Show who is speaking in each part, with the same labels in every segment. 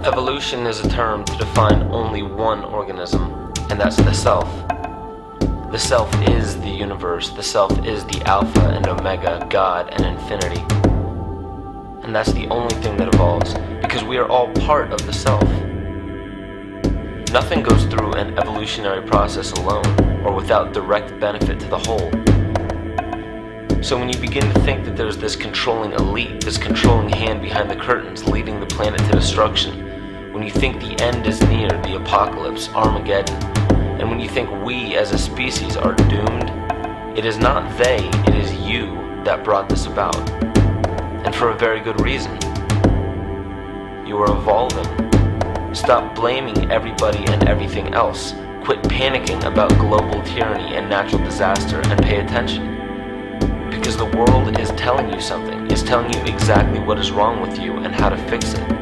Speaker 1: Evolution is a term to define only one organism, and that's the self. The self is the universe, the self is the Alpha and Omega, God and infinity. And that's the only thing that evolves, because we are all part of the self. Nothing goes through an evolutionary process alone, or without direct benefit to the whole. So when you begin to think that there's this controlling elite, this controlling hand behind the curtains leading the planet to destruction, when you think the end is near, the apocalypse, Armageddon, and when you think we as a species are doomed, it is not they, it is you that brought this about. And for a very good reason. You are evolving. Stop blaming everybody and everything else. Quit panicking about global tyranny and natural disaster and pay attention. Because the world is telling you something, is telling you exactly what is wrong with you and how to fix it.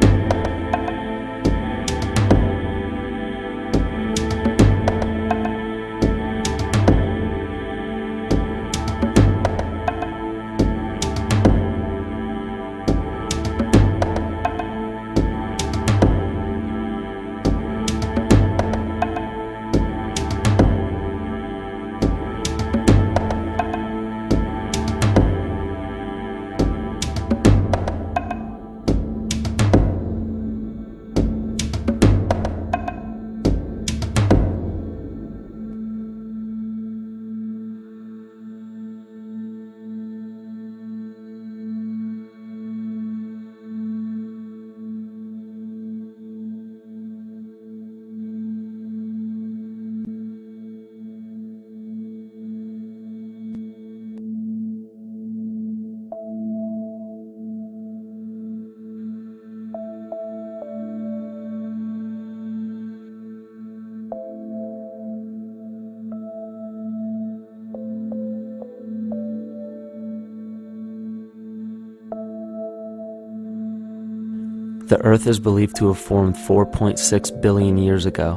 Speaker 2: The Earth is believed to have formed 4.6 billion years ago.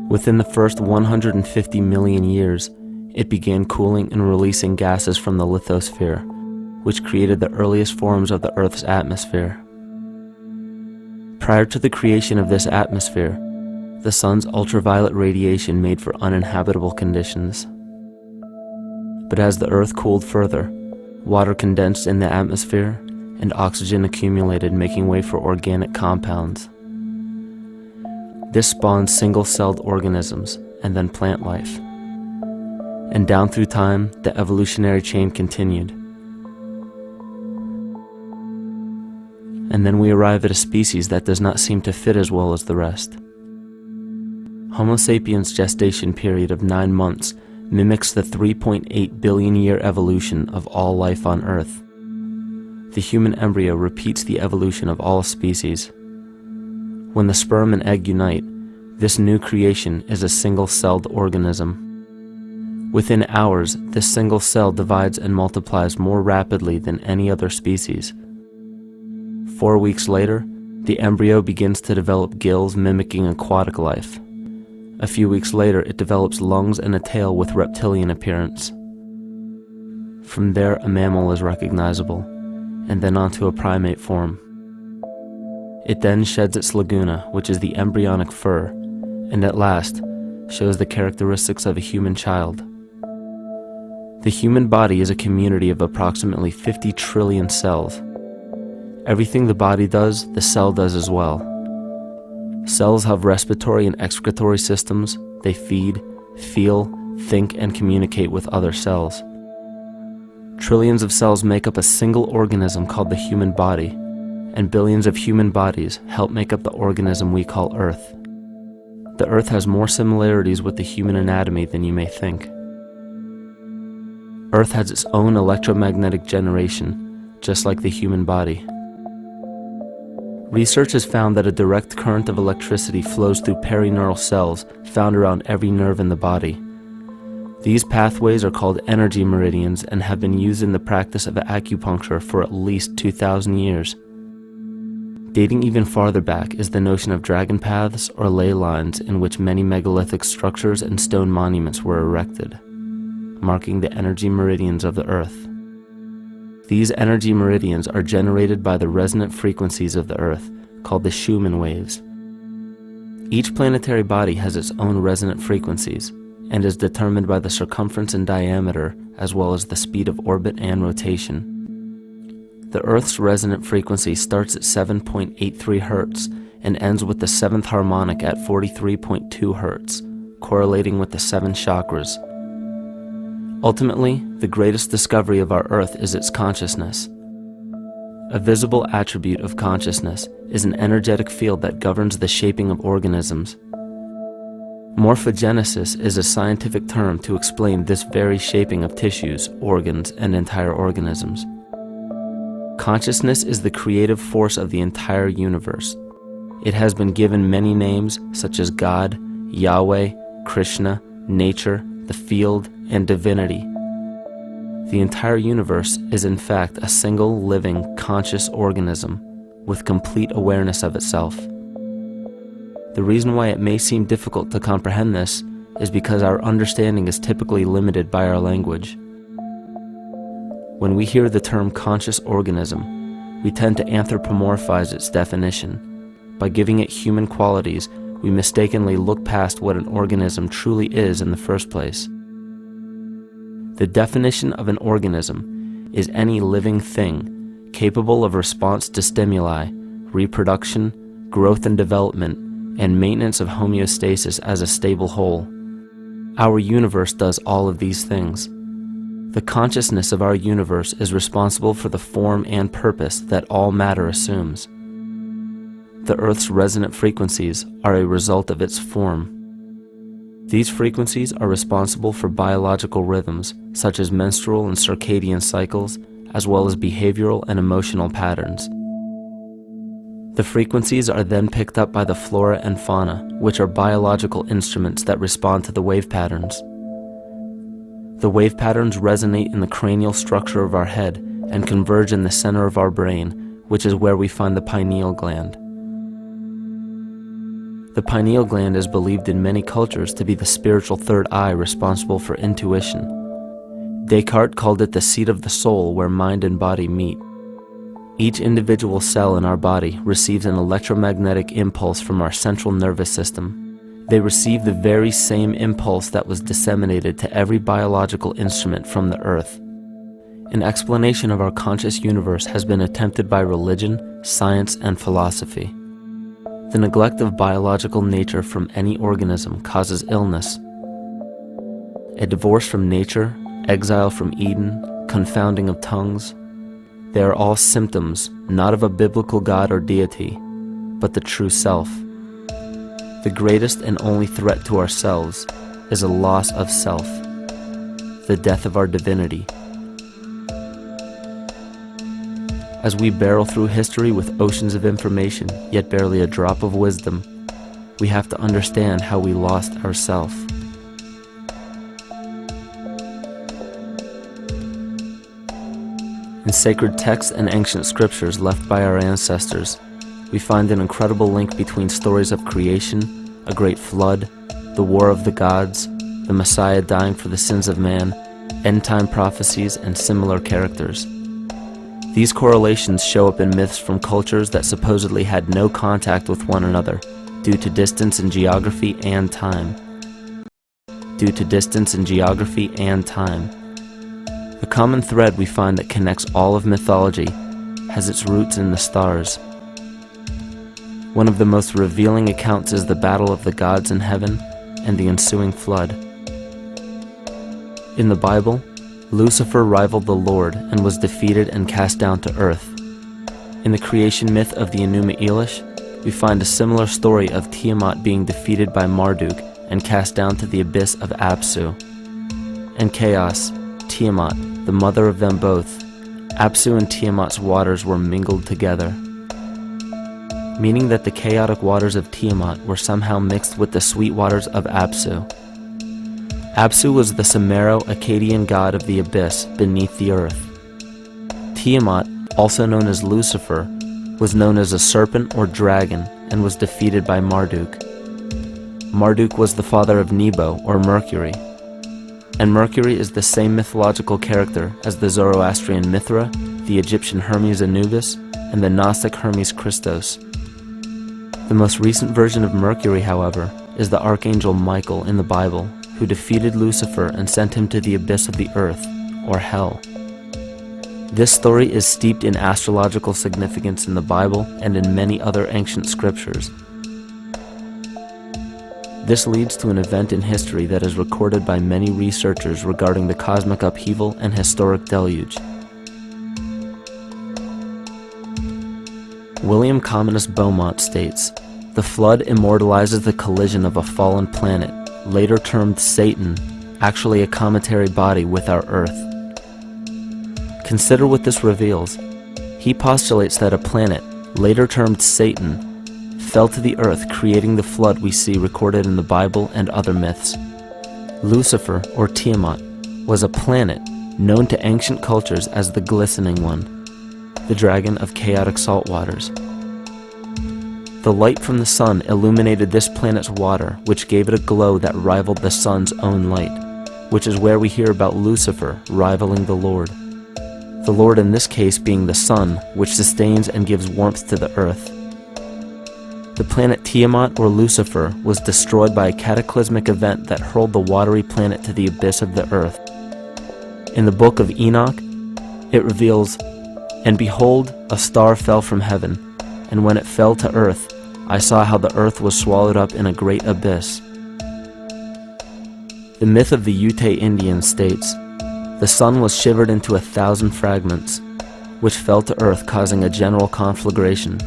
Speaker 2: Within the first 150 million years, it began cooling and releasing gases from the lithosphere, which created the earliest forms of the Earth's atmosphere. Prior to the creation of this atmosphere, the sun's ultraviolet radiation made for uninhabitable conditions. But as the Earth cooled further, water condensed in the atmosphere and oxygen accumulated, making way for organic compounds. This spawned single-celled organisms and then plant life. And down through time, the evolutionary chain continued. And then we arrive at a species that does not seem to fit as well as the rest. Homo sapiens' gestation period of 9 months mimics the 3.8 billion year evolution of all life on Earth. The human embryo repeats the evolution of all species. When the sperm and egg unite, this new creation is a single-celled organism. Within hours, this single cell divides and multiplies more rapidly than any other species. 4 weeks later, the embryo begins to develop gills mimicking aquatic life. A few weeks later, it develops lungs and a tail with reptilian appearance. From there, a mammal is recognizable, and then onto a primate form. It then sheds its laguna, which is the embryonic fur, and at last shows the characteristics of a human child. The human body is a community of approximately 50 trillion cells. Everything the body does, the cell does as well. Cells have respiratory and excretory systems. They feed, feel, think, and communicate with other cells. Trillions of cells make up a single organism called the human body, and billions of human bodies help make up the organism we call Earth. The Earth has more similarities with the human anatomy than you may think. Earth has its own electromagnetic generation, just like the human body. Research has found that a direct current of electricity flows through perineural cells found around every nerve in the body. These pathways are called energy meridians and have been used in the practice of acupuncture for at least 2,000 years. Dating even farther back is the notion of dragon paths or ley lines in which many megalithic structures and stone monuments were erected, marking the energy meridians of the Earth. These energy meridians are generated by the resonant frequencies of the Earth, called the Schumann waves. Each planetary body has its own resonant frequencies and is determined by the circumference and diameter as well as the speed of orbit and rotation. The Earth's resonant frequency starts at 7.83 Hz and ends with the 7th harmonic at 43.2 Hz, correlating with the 7 chakras. Ultimately, the greatest discovery of our Earth is its consciousness. A visible attribute of consciousness is an energetic field that governs the shaping of organisms. Morphogenesis is a scientific term to explain this very shaping of tissues, organs, and entire organisms. Consciousness is the creative force of the entire universe. It has been given many names such as God, Yahweh, Krishna, nature, the field, and divinity. The entire universe is in fact a single living, conscious organism with complete awareness of itself. The reason why it may seem difficult to comprehend this is because our understanding is typically limited by our language. When we hear the term conscious organism, we tend to anthropomorphize its definition. By giving it human qualities, we mistakenly look past what an organism truly is in the first place. The definition of an organism is any living thing capable of response to stimuli, reproduction, growth and development, and maintenance of homeostasis as a stable whole. Our universe does all of these things. The consciousness of our universe is responsible for the form and purpose that all matter assumes. The Earth's resonant frequencies are a result of its form. These frequencies are responsible for biological rhythms, such as menstrual and circadian cycles, as well as behavioral and emotional patterns. The frequencies are then picked up by the flora and fauna, which are biological instruments that respond to the wave patterns. The wave patterns resonate in the cranial structure of our head and converge in the center of our brain, which is where we find the pineal gland. The pineal gland is believed in many cultures to be the spiritual third eye responsible for intuition. Descartes called it the seat of the soul where mind and body meet. Each individual cell in our body receives an electromagnetic impulse from our central nervous system. They receive the very same impulse that was disseminated to every biological instrument from the earth. An explanation of our conscious universe has been attempted by religion, science, and philosophy. The neglect of biological nature from any organism causes illness. A divorce from nature, exile from Eden, confounding of tongues, they are all symptoms not of a biblical God or deity, but the true self. The greatest and only threat to ourselves is a loss of self, the death of our divinity. As we barrel through history with oceans of information, yet barely a drop of wisdom, we have to understand how we lost ourself. In sacred texts and ancient scriptures left by our ancestors, we find an incredible link between stories of creation, a great flood, the war of the gods, the Messiah dying for the sins of man, end-time prophecies, and similar characters. These correlations show up in myths from cultures that supposedly had no contact with one another due to distance in geography and time. The common thread we find that connects all of mythology has its roots in the stars. One of the most revealing accounts is the battle of the gods in heaven and the ensuing flood. In the Bible, Lucifer rivaled the Lord and was defeated and cast down to earth. In the creation myth of the Enuma Elish, we find a similar story of Tiamat being defeated by Marduk and cast down to the abyss of Apsu. In chaos, Tiamat, the mother of them both, Apsu and Tiamat's waters were mingled together, meaning that the chaotic waters of Tiamat were somehow mixed with the sweet waters of Apsu. Apsu was the Sumero-Akkadian god of the abyss beneath the earth. Tiamat, also known as Lucifer, was known as a serpent or dragon and was defeated by Marduk. Marduk was the father of Nebo or Mercury, and Mercury is the same mythological character as the Zoroastrian Mithra, the Egyptian Hermes Anubis, and the Gnostic Hermes Christos. The most recent version of Mercury, however, is the Archangel Michael in the Bible, who defeated Lucifer and sent him to the abyss of the earth, or hell. This story is steeped in astrological significance in the Bible and in many other ancient scriptures. This leads to an event in history that is recorded by many researchers regarding the cosmic upheaval and historic deluge. William Commonus Beaumont states, "The flood immortalizes the collision of a fallen planet, later termed Satan, actually a cometary body with our Earth." Consider what this reveals. He postulates that a planet, later termed Satan, fell to the earth, creating the flood we see recorded in the Bible and other myths. Lucifer, or Tiamat, was a planet known to ancient cultures as the Glistening One, the dragon of chaotic salt waters. The light from the sun illuminated this planet's water, which gave it a glow that rivaled the sun's own light, which is where we hear about Lucifer rivaling the Lord. The Lord in this case being the sun, which sustains and gives warmth to the earth. The planet Tiamat, or Lucifer, was destroyed by a cataclysmic event that hurled the watery planet to the abyss of the earth. In the book of Enoch, it reveals, "And behold, a star fell from heaven, and when it fell to earth, I saw how the earth was swallowed up in a great abyss." The myth of the Ute Indians states, "The sun was shivered into 1,000 fragments, which fell to earth, causing a general conflagration.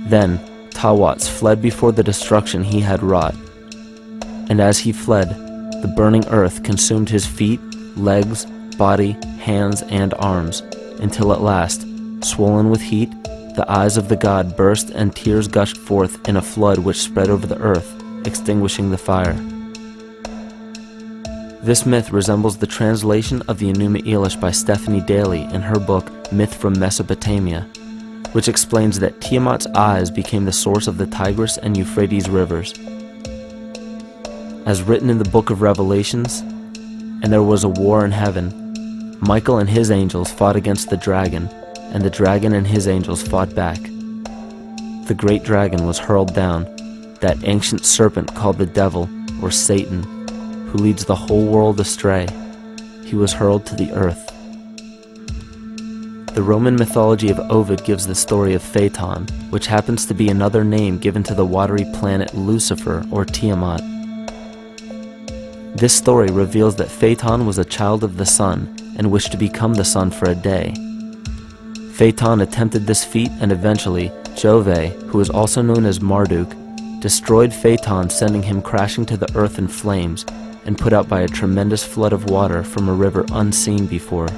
Speaker 2: Then Tawats fled before the destruction he had wrought. And as he fled, the burning earth consumed his feet, legs, body, hands, and arms, until at last, swollen with heat, the eyes of the god burst and tears gushed forth in a flood which spread over the earth, extinguishing the fire." This myth resembles the translation of the Enuma Elish by Stephanie Daly in her book Myth from Mesopotamia, which explains that Tiamat's eyes became the source of the Tigris and Euphrates rivers. As written in the book of Revelations, "And there was a war in heaven. Michael and his angels fought against the dragon, and the dragon and his angels fought back. The great dragon was hurled down, that ancient serpent called the devil, or Satan, who leads the whole world astray. He was hurled to the earth." The Roman mythology of Ovid gives the story of Phaeton, which happens to be another name given to the watery planet Lucifer, or Tiamat. This story reveals that Phaeton was a child of the sun and wished to become the sun for a day. Phaeton attempted this feat, and eventually Jove, who is also known as Marduk, destroyed Phaeton, sending him crashing to the earth in flames and put out by a tremendous flood of water from a river unseen before.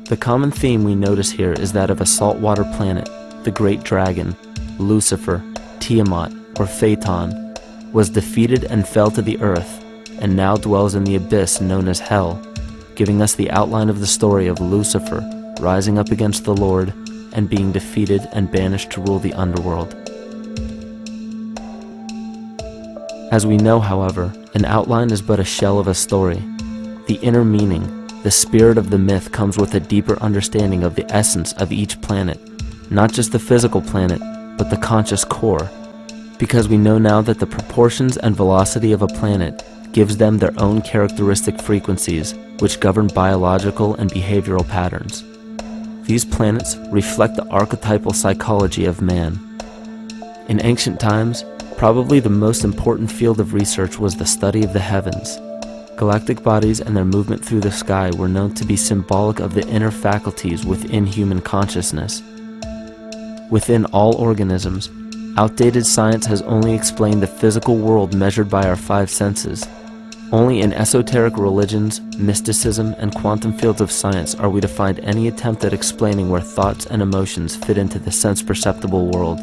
Speaker 2: The common theme we notice here is that of a saltwater planet, the great dragon, Lucifer, Tiamat, or Phaeton, was defeated and fell to the earth, and now dwells in the abyss known as hell, giving us the outline of the story of Lucifer rising up against the Lord and being defeated and banished to rule the underworld. As we know, however, an outline is but a shell of a story. The inner meaning, the spirit of the myth, comes with a deeper understanding of the essence of each planet, not just the physical planet, but the conscious core, because we know now that the proportions and velocity of a planet gives them their own characteristic frequencies, which govern biological and behavioral patterns. These planets reflect the archetypal psychology of man. In ancient times, probably the most important field of research was the study of the heavens. Galactic bodies and their movement through the sky were known to be symbolic of the inner faculties within human consciousness. Within all organisms, outdated science has only explained the physical world measured by our five senses. Only in esoteric religions, mysticism, and quantum fields of science are we to find any attempt at explaining where thoughts and emotions fit into the sense-perceptible world.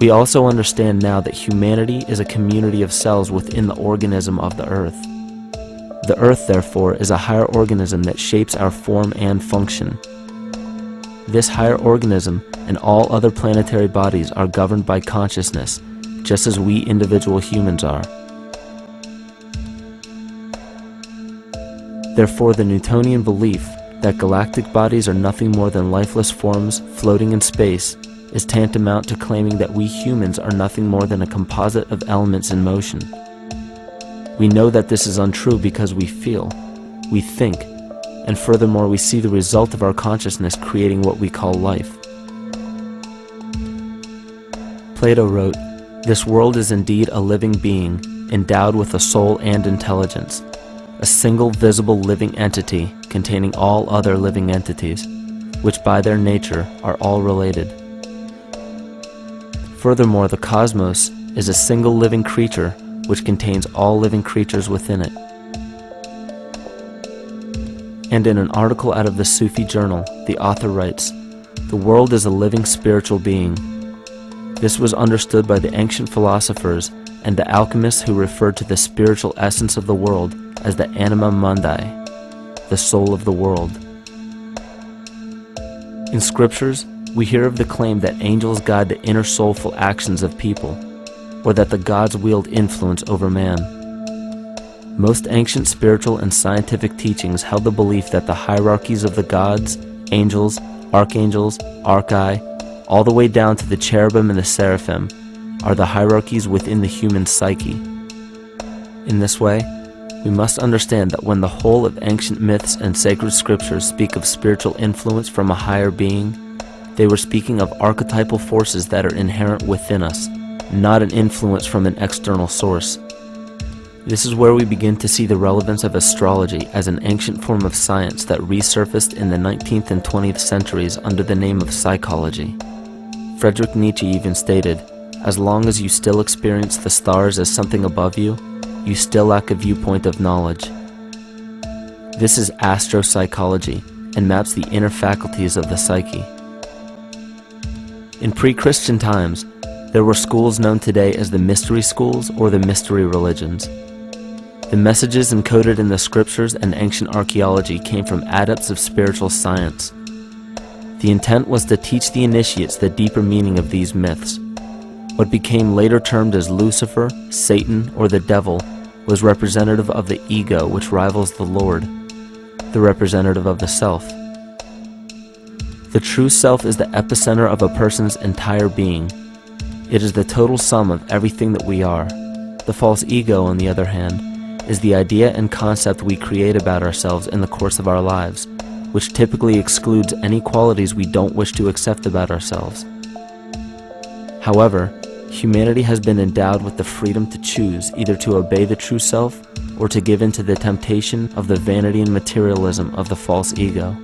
Speaker 2: We also understand now that humanity is a community of cells within the organism of the Earth. The Earth, therefore, is a higher organism that shapes our form and function. This higher organism and all other planetary bodies are governed by consciousness, just as we individual humans are. Therefore, the Newtonian belief that galactic bodies are nothing more than lifeless forms floating in space is tantamount to claiming that we humans are nothing more than a composite of elements in motion. We know that this is untrue because we feel, we think, and furthermore we see the result of our consciousness creating what we call life. Plato wrote, "This world is indeed a living being, endowed with a soul and intelligence, a single visible living entity containing all other living entities, which by their nature are all related. Furthermore, the cosmos is a single living creature which contains all living creatures within it." And in an article out of the Sufi journal, the author writes, "The world is a living spiritual being. This was understood by the ancient philosophers and the alchemists who referred to the spiritual essence of the world as the anima mundi, the soul of the world." In scriptures, we hear of the claim that angels guide the inner soulful actions of people, or that the gods wield influence over man. Most ancient spiritual and scientific teachings held the belief that the hierarchies of the gods, angels, archangels, archai, all the way down to the cherubim and the seraphim, are the hierarchies within the human psyche. In this way, we must understand that when the whole of ancient myths and sacred scriptures speak of spiritual influence from a higher being, they were speaking of archetypal forces that are inherent within us, not an influence from an external source. This is where we begin to see the relevance of astrology as an ancient form of science that resurfaced in the 19th and 20th centuries under the name of psychology. Friedrich Nietzsche even stated, "As long as you still experience the stars as something above you, you still lack a viewpoint of knowledge." This is astropsychology and maps the inner faculties of the psyche. In pre-Christian times, there were schools known today as the mystery schools or the mystery religions. The messages encoded in the scriptures and ancient archaeology came from adepts of spiritual science. The intent was to teach the initiates the deeper meaning of these myths. What became later termed as Lucifer, Satan, or the devil was representative of the ego, which rivals the Lord, the representative of the self. The true self is the epicenter of a person's entire being. It is the total sum of everything that we are. The false ego, on the other hand, is the idea and concept we create about ourselves in the course of our lives, which typically excludes any qualities we don't wish to accept about ourselves. However, humanity has been endowed with the freedom to choose either to obey the true self or to give in to the temptation of the vanity and materialism of the false ego.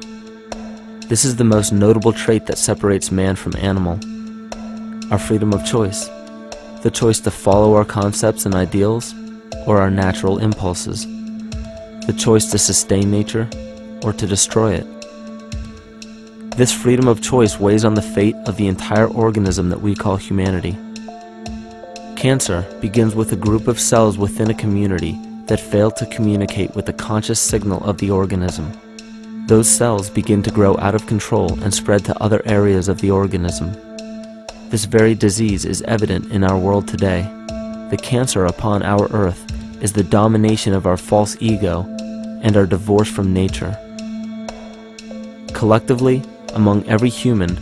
Speaker 2: This is the most notable trait that separates man from animal: our freedom of choice, the choice to follow our concepts and ideals or our natural impulses, the choice to sustain nature or to destroy it. This freedom of choice weighs on the fate of the entire organism that we call humanity. Cancer begins with a group of cells within a community that fail to communicate with the conscious signal of the organism. Those cells begin to grow out of control and spread to other areas of the organism. This very disease is evident in our world today. The cancer upon our earth is the domination of our false ego and our divorce from nature. Collectively, among every human,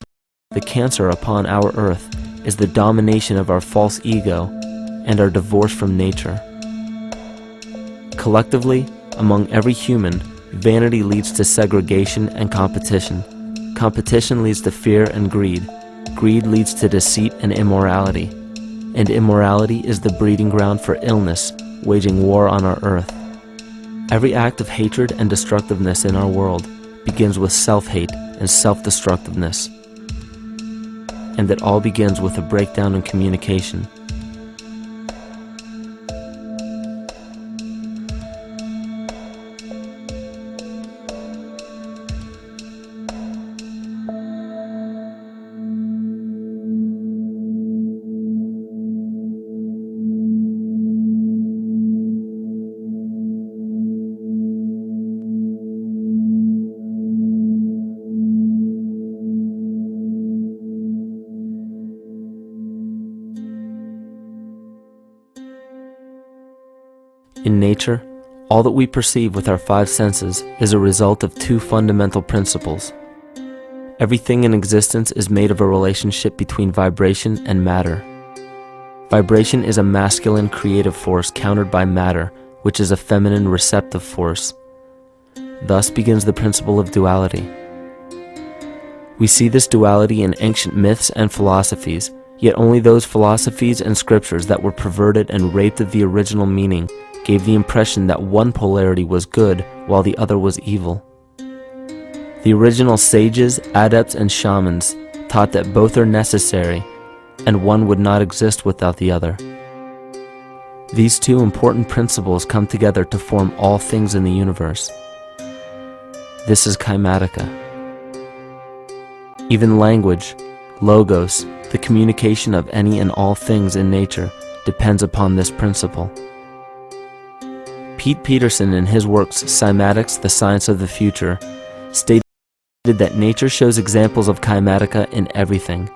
Speaker 2: the cancer upon our earth is the domination of our false ego and our divorce from nature. Collectively, among every human, vanity leads to segregation and competition. Competition leads to fear and greed. Greed leads to deceit and immorality. And immorality is the breeding ground for illness, waging war on our earth. Every act of hatred and destructiveness in our world begins with self-hate and self-destructiveness. And it all begins with a breakdown in communication. In nature, all that we perceive with our five senses is a result of two fundamental principles. Everything in existence is made of a relationship between vibration and matter. Vibration is a masculine creative force countered by matter, which is a feminine receptive force. Thus begins the principle of duality. We see this duality in ancient myths and philosophies, yet only those philosophies and scriptures that were perverted and raped of the original meaning gave the impression that one polarity was good while the other was evil. The original sages, adepts, and shamans taught that both are necessary, and one would not exist without the other. These two important principles come together to form all things in the universe. This is Kymatica. Even language, logos, the communication of any and all things in nature, depends upon this principle. Pete Peterson, in his works Cymatics, the Science of the Future, stated that nature shows examples of Kymatica in everything.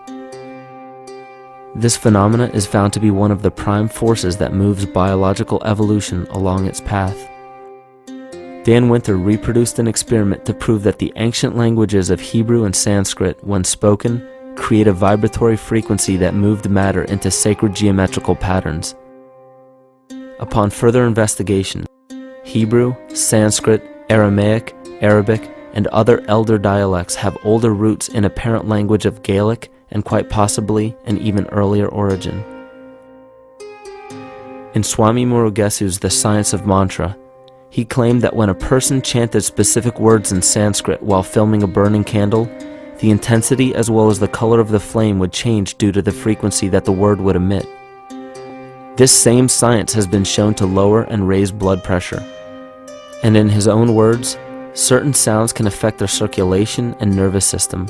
Speaker 2: This phenomena is found to be one of the prime forces that moves biological evolution along its path. Dan Winter reproduced an experiment to prove that the ancient languages of Hebrew and Sanskrit, when spoken, create a vibratory frequency that moved matter into sacred geometrical patterns. Upon further investigation, Hebrew, Sanskrit, Aramaic, Arabic, and other elder dialects have older roots in a parent language of Gaelic and quite possibly an even earlier origin. In Swami Murugesu's The Science of Mantra, he claimed that when a person chanted specific words in Sanskrit while filming a burning candle, the intensity as well as the color of the flame would change due to the frequency that the word would emit. This same science has been shown to lower and raise blood pressure. And in his own words, certain sounds can affect their circulation and nervous system.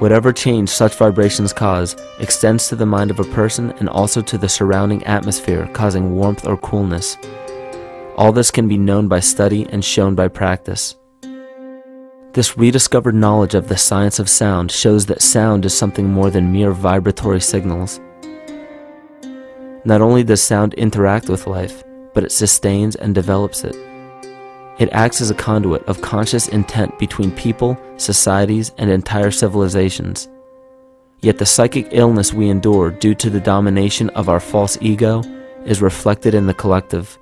Speaker 2: Whatever change such vibrations cause extends to the mind of a person and also to the surrounding atmosphere, causing warmth or coolness. All this can be known by study and shown by practice. This rediscovered knowledge of the science of sound shows that sound is something more than mere vibratory signals. Not only does sound interact with life, but it sustains and develops it. It acts as a conduit of conscious intent between people, societies, and entire civilizations. Yet the psychic illness we endure due to the domination of our false ego is reflected in the collective.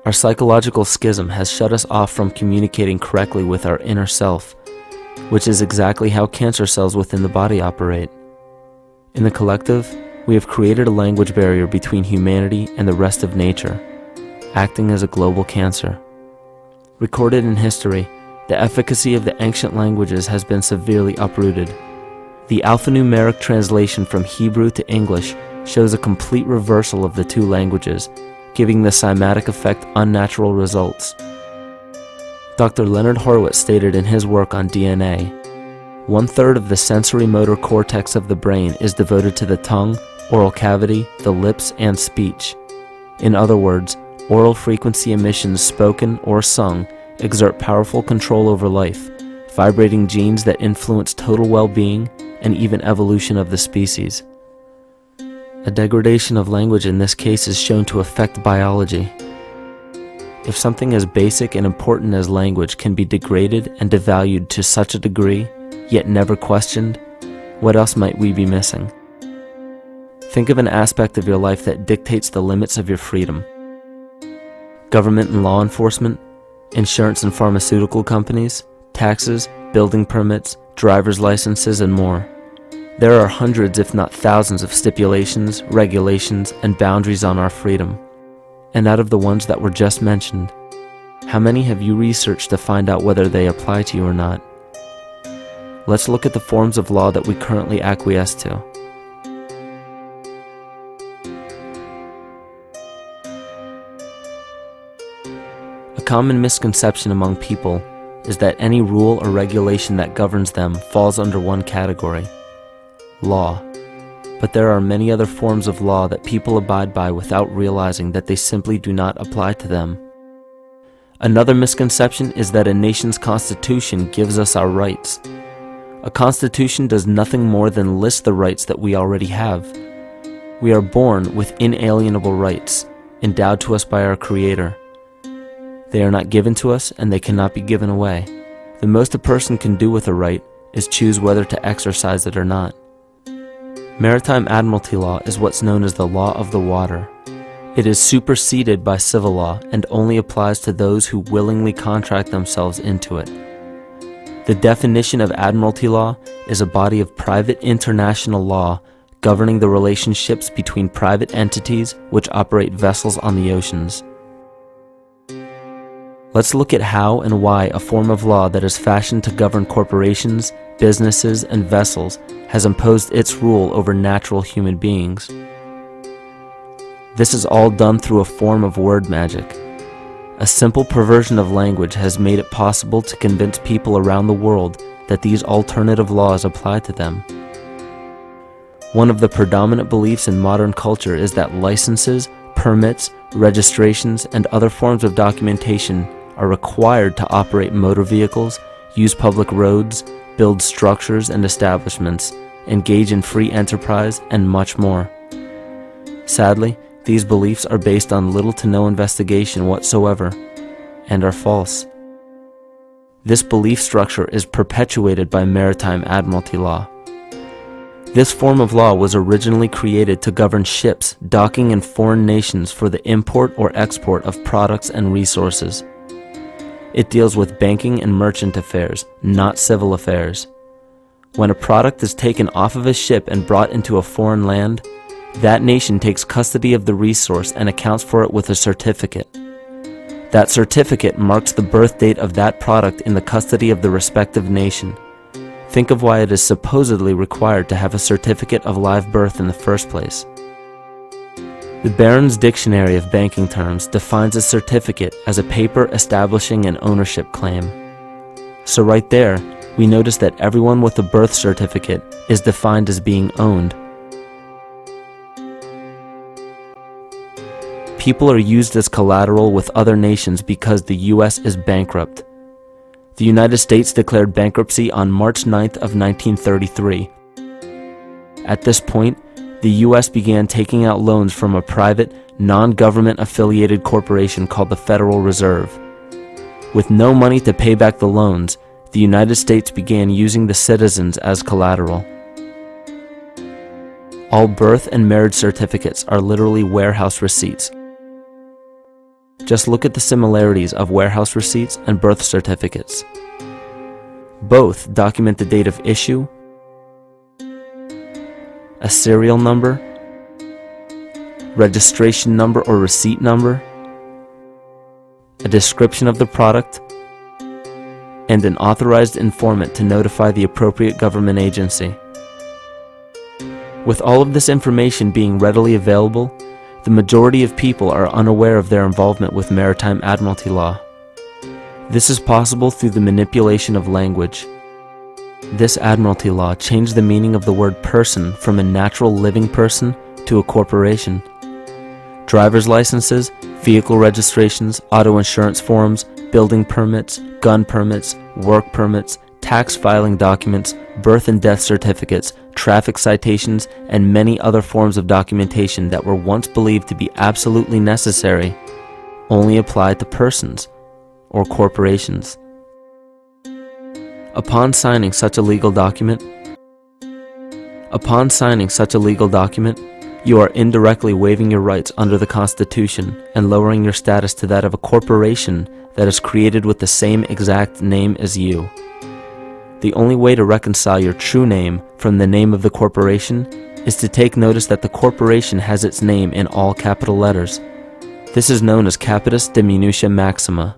Speaker 2: Our psychological schism has shut us off from communicating correctly with our inner self, which is exactly how cancer cells within the body operate. In the collective, we have created a language barrier between humanity and the rest of nature, acting as a global cancer. Recorded in history, the efficacy of the ancient languages has been severely uprooted. The alphanumeric translation from Hebrew to English shows a complete reversal of the two languages, giving the cymatic effect unnatural results. Dr. Leonard Horowitz stated in his work on DNA, 1/3 of the sensory motor cortex of the brain is devoted to the tongue, oral cavity, the lips, and speech. In other words, oral frequency emissions spoken or sung exert powerful control over life, vibrating genes that influence total well-being and even evolution of the species. A degradation of language in this case is shown to affect biology. If something as basic and important as language can be degraded and devalued to such a degree, yet never questioned, what else might we be missing? Think of an aspect of your life that dictates the limits of your freedom. Government and law enforcement, insurance and pharmaceutical companies, taxes, building permits, driver's licenses, and more. There are hundreds if not thousands of stipulations, regulations, and boundaries on our freedom. And out of the ones that were just mentioned, how many have you researched to find out whether they apply to you or not? Let's look at the forms of law that we currently acquiesce to. A common misconception among people is that any rule or regulation that governs them falls under one category: law. But there are many other forms of law that people abide by without realizing that they simply do not apply to them. Another misconception is that a nation's constitution gives us our rights. A constitution does nothing more than list the rights that we already have. We are born with inalienable rights, endowed to us by our Creator. They are not given to us, and they cannot be given away. The most a person can do with a right is choose whether to exercise it or not. Maritime Admiralty law is what's known as the law of the water. It is superseded by civil law and only applies to those who willingly contract themselves into it. The definition of Admiralty law is a body of private international law governing the relationships between private entities which operate vessels on the oceans. Let's look at how and why a form of law that is fashioned to govern corporations, businesses, and vessels has imposed its rule over natural human beings. This is all done through a form of word magic. A simple perversion of language has made it possible to convince people around the world that these alternative laws apply to them. One of the predominant beliefs in modern culture is that licenses, permits, registrations, and other forms of documentation are required to operate motor vehicles, use public roads, build structures and establishments, engage in free enterprise, and much more. Sadly, these beliefs are based on little to no investigation whatsoever, and are false. This belief structure is perpetuated by Maritime Admiralty law. This form of law was originally created to govern ships docking in foreign nations for the import or export of products and resources. It deals with banking and merchant affairs, not civil affairs. When a product is taken off of a ship and brought into a foreign land, that nation takes custody of the resource and accounts for it with a certificate. That certificate marks the birth date of that product in the custody of the respective nation. Think of why it is supposedly required to have a certificate of live birth in the first place. The Barron's Dictionary of Banking Terms defines a certificate as a paper establishing an ownership claim. So right there, we notice that everyone with a birth certificate is defined as being owned. People are used as collateral with other nations because the U.S. is bankrupt. The United States declared bankruptcy on March 9th of 1933. At this point, the U.S. began taking out loans from a private, non-government affiliated corporation called the Federal Reserve. With no money to pay back the loans, the United States began using the citizens as collateral. All birth and marriage certificates are literally warehouse receipts. Just look at the similarities of warehouse receipts and birth certificates. Both document the date of issue, a serial number, registration number or receipt number, a description of the product, and an authorized informant to notify the appropriate government agency. With all of this information being readily available, the majority of people are unaware of their involvement with Maritime Admiralty law. This is possible through the manipulation of language. This Admiralty law changed the meaning of the word person from a natural living person to a corporation. Driver's licenses, vehicle registrations, auto insurance forms, building permits, gun permits, work permits, tax filing documents, birth and death certificates, traffic citations, and many other forms of documentation that were once believed to be absolutely necessary only apply to persons or corporations. Upon signing such a legal document, you are indirectly waiving your rights under the Constitution and lowering your status to that of a corporation that is created with the same exact name as you. The only way to reconcile your true name from the name of the corporation is to take notice that the corporation has its name in all capital letters. This is known as capitis diminutia maxima.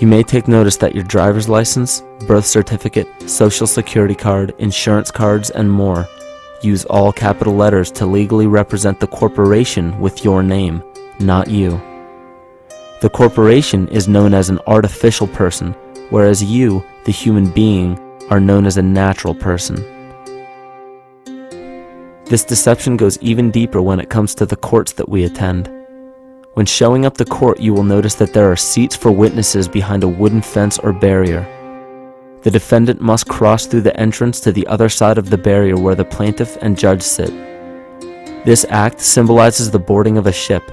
Speaker 2: You may take notice that your driver's license, birth certificate, social security card, insurance cards, and more use all capital letters to legally represent the corporation with your name, not you. The corporation is known as an artificial person, whereas you, the human being, are known as a natural person. This deception goes even deeper when it comes to the courts that we attend. When showing up to court, you will notice that there are seats for witnesses behind a wooden fence or barrier. The defendant must cross through the entrance to the other side of the barrier where the plaintiff and judge sit. This act symbolizes the boarding of a ship.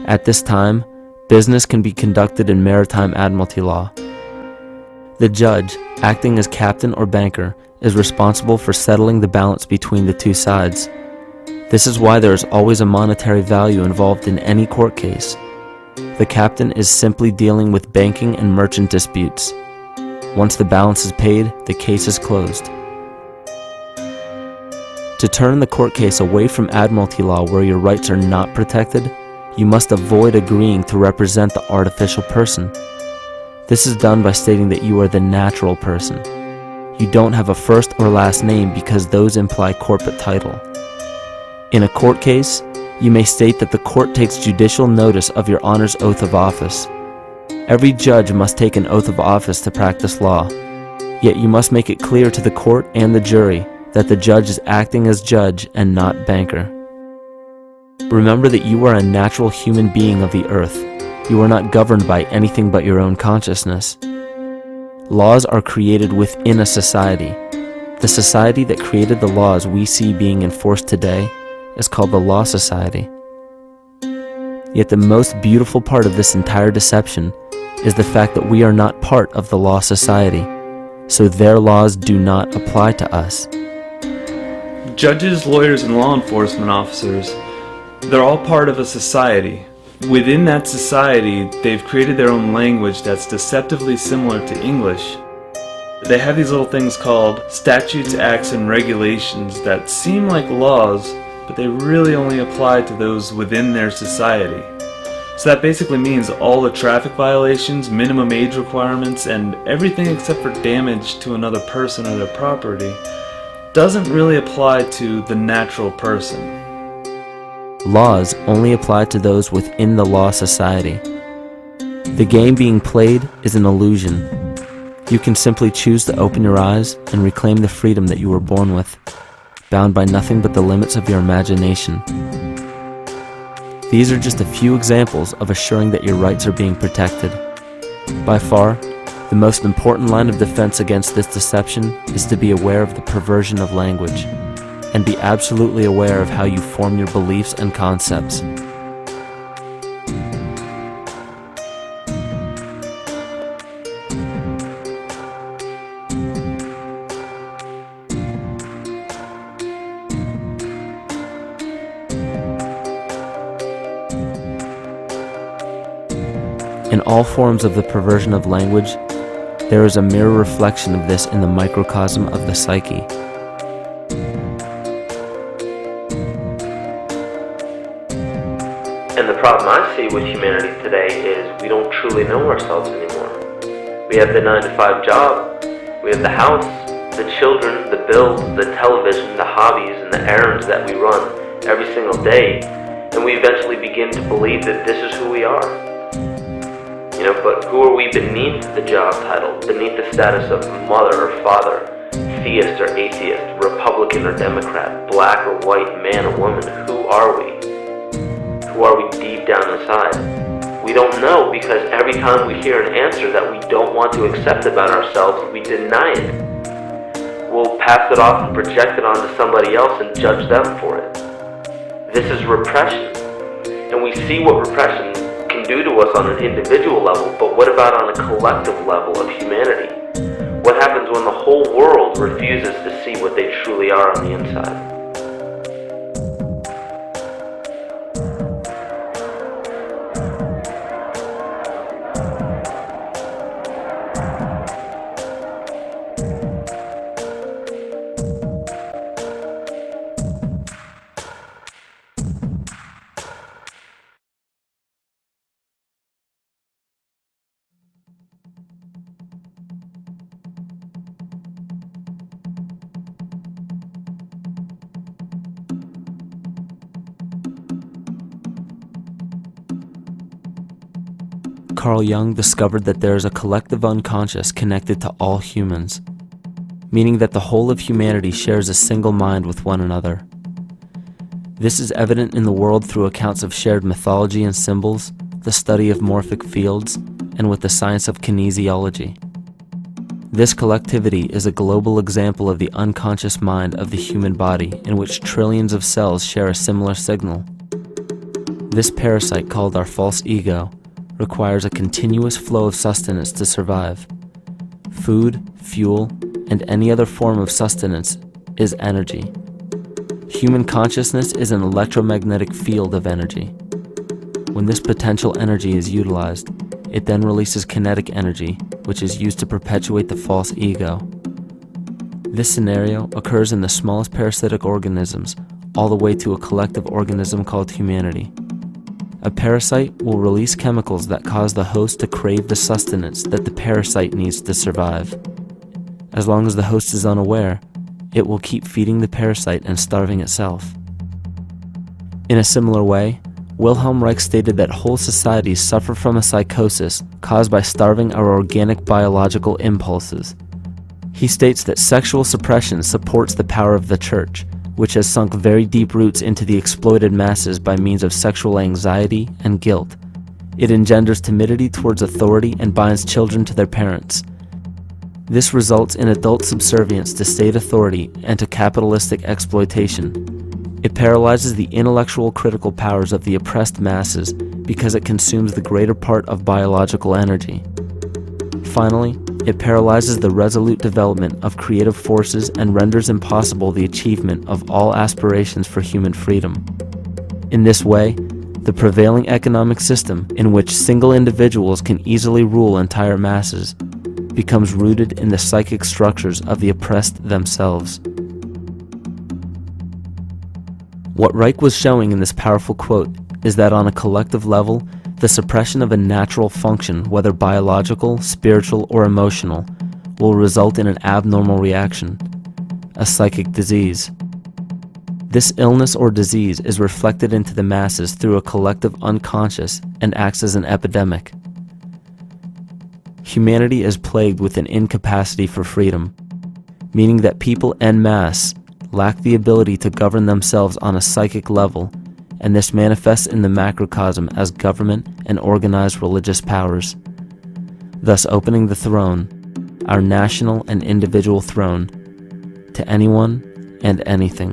Speaker 2: At this time, business can be conducted in Maritime Admiralty law. The judge, acting as captain or banker, is responsible for settling the balance between the two sides. This is why there is always a monetary value involved in any court case. The captain is simply dealing with banking and merchant disputes. Once the balance is paid, the case is closed. To turn the court case away from admiralty law where your rights are not protected, you must avoid agreeing to represent the artificial person. This is done by stating that you are the natural person. You don't have a first or last name because those imply corporate title. In a court case, you may state that the court takes judicial notice of your honor's oath of office. Every judge must take an oath of office to practice law, yet you must make it clear to the court and the jury that the judge is acting as judge and not banker. Remember that you are a natural human being of the earth. You are not governed by anything but your own consciousness. Laws are created within a society. The society that created the laws we see being enforced today is called the Law Society. Yet the most beautiful part of this entire deception is the fact that we are not part of the Law Society, so their laws do not apply to us.
Speaker 3: Judges, lawyers, and law enforcement officers, they're all part of a society. Within that society, they've created their own language that's deceptively similar to English. They have these little things called statutes, acts, and regulations that seem like laws, but they really only apply to those within their society. So that basically means all the traffic violations, minimum age requirements, and everything except for damage to another person or their property doesn't really apply to the natural person.
Speaker 2: Laws only apply to those within the Law Society. The game being played is an illusion. You can simply choose to open your eyes and reclaim the freedom that you were born with, bound by nothing but the limits of your imagination. These are just a few examples of assuring that your rights are being protected. By far, the most important line of defense against this deception is to be aware of the perversion of language, and be absolutely aware of how you form your beliefs and concepts. In all forms of the perversion of language, there is a mirror reflection of this in the microcosm of the psyche.
Speaker 1: And the problem I see with humanity today is we don't truly know ourselves anymore. We have the 9-to-5 job, we have the house, the children, the bills, the television, the hobbies, and the errands that we run every single day, and we eventually begin to believe that this is who we are. But who are we beneath the job title, beneath the status of mother or father, theist or atheist, Republican or Democrat, black or white, man or woman? Who are we? Who are we deep down inside? We don't know, because every time we hear an answer that we don't want to accept about ourselves, we deny it. We'll pass it off and project it onto somebody else and judge them for it. This is repression. And we see what repression can do to us on an individual level, but what about on a collective level of humanity? What happens when the whole world refuses to see what they truly are on the inside?
Speaker 2: Carl Jung discovered that there is a collective unconscious connected to all humans, meaning that the whole of humanity shares a single mind with one another. This is evident in the world through accounts of shared mythology and symbols, the study of morphic fields, and with the science of kinesiology. This collectivity is a global example of the unconscious mind of the human body, in which trillions of cells share a similar signal. This parasite, called our false ego, requires a continuous flow of sustenance to survive. Food, fuel, and any other form of sustenance is energy. Human consciousness is an electromagnetic field of energy. When this potential energy is utilized, it then releases kinetic energy, which is used to perpetuate the false ego. This scenario occurs in the smallest parasitic organisms, all the way to a collective organism called humanity. A parasite will release chemicals that cause the host to crave the sustenance that the parasite needs to survive. As long as the host is unaware, it will keep feeding the parasite and starving itself. In a similar way, Wilhelm Reich stated that whole societies suffer from a psychosis caused by starving our organic biological impulses. He states that sexual suppression supports the power of the church, which has sunk very deep roots into the exploited masses by means of sexual anxiety and guilt. It engenders timidity towards authority and binds children to their parents. This results in adult subservience to state authority and to capitalistic exploitation. It paralyzes the intellectual critical powers of the oppressed masses because it consumes the greater part of biological energy. Finally, it paralyzes the resolute development of creative forces and renders impossible the achievement of all aspirations for human freedom. In this way, the prevailing economic system, in which single individuals can easily rule entire masses, becomes rooted in the psychic structures of the oppressed themselves. What Reich was showing in this powerful quote is that on a collective level, the suppression of a natural function, whether biological, spiritual, or emotional, will result in an abnormal reaction, a psychic disease. This illness or disease is reflected into the masses through a collective unconscious and acts as an epidemic. Humanity is plagued with an incapacity for freedom, meaning that people en masse lack the ability to govern themselves on a psychic level, and this manifests in the macrocosm as government and organized religious powers, thus opening the throne, our national and individual throne, to anyone and anything.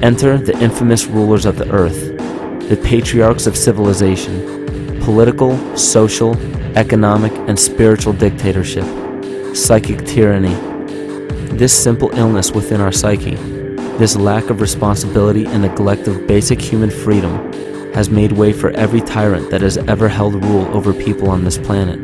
Speaker 2: Enter the infamous rulers of the earth, the patriarchs of civilization, political, social, economic, and spiritual dictatorship, psychic tyranny. This simple illness within our psyche, this lack of responsibility and neglect of basic human freedom, has made way for every tyrant that has ever held rule over people on this planet.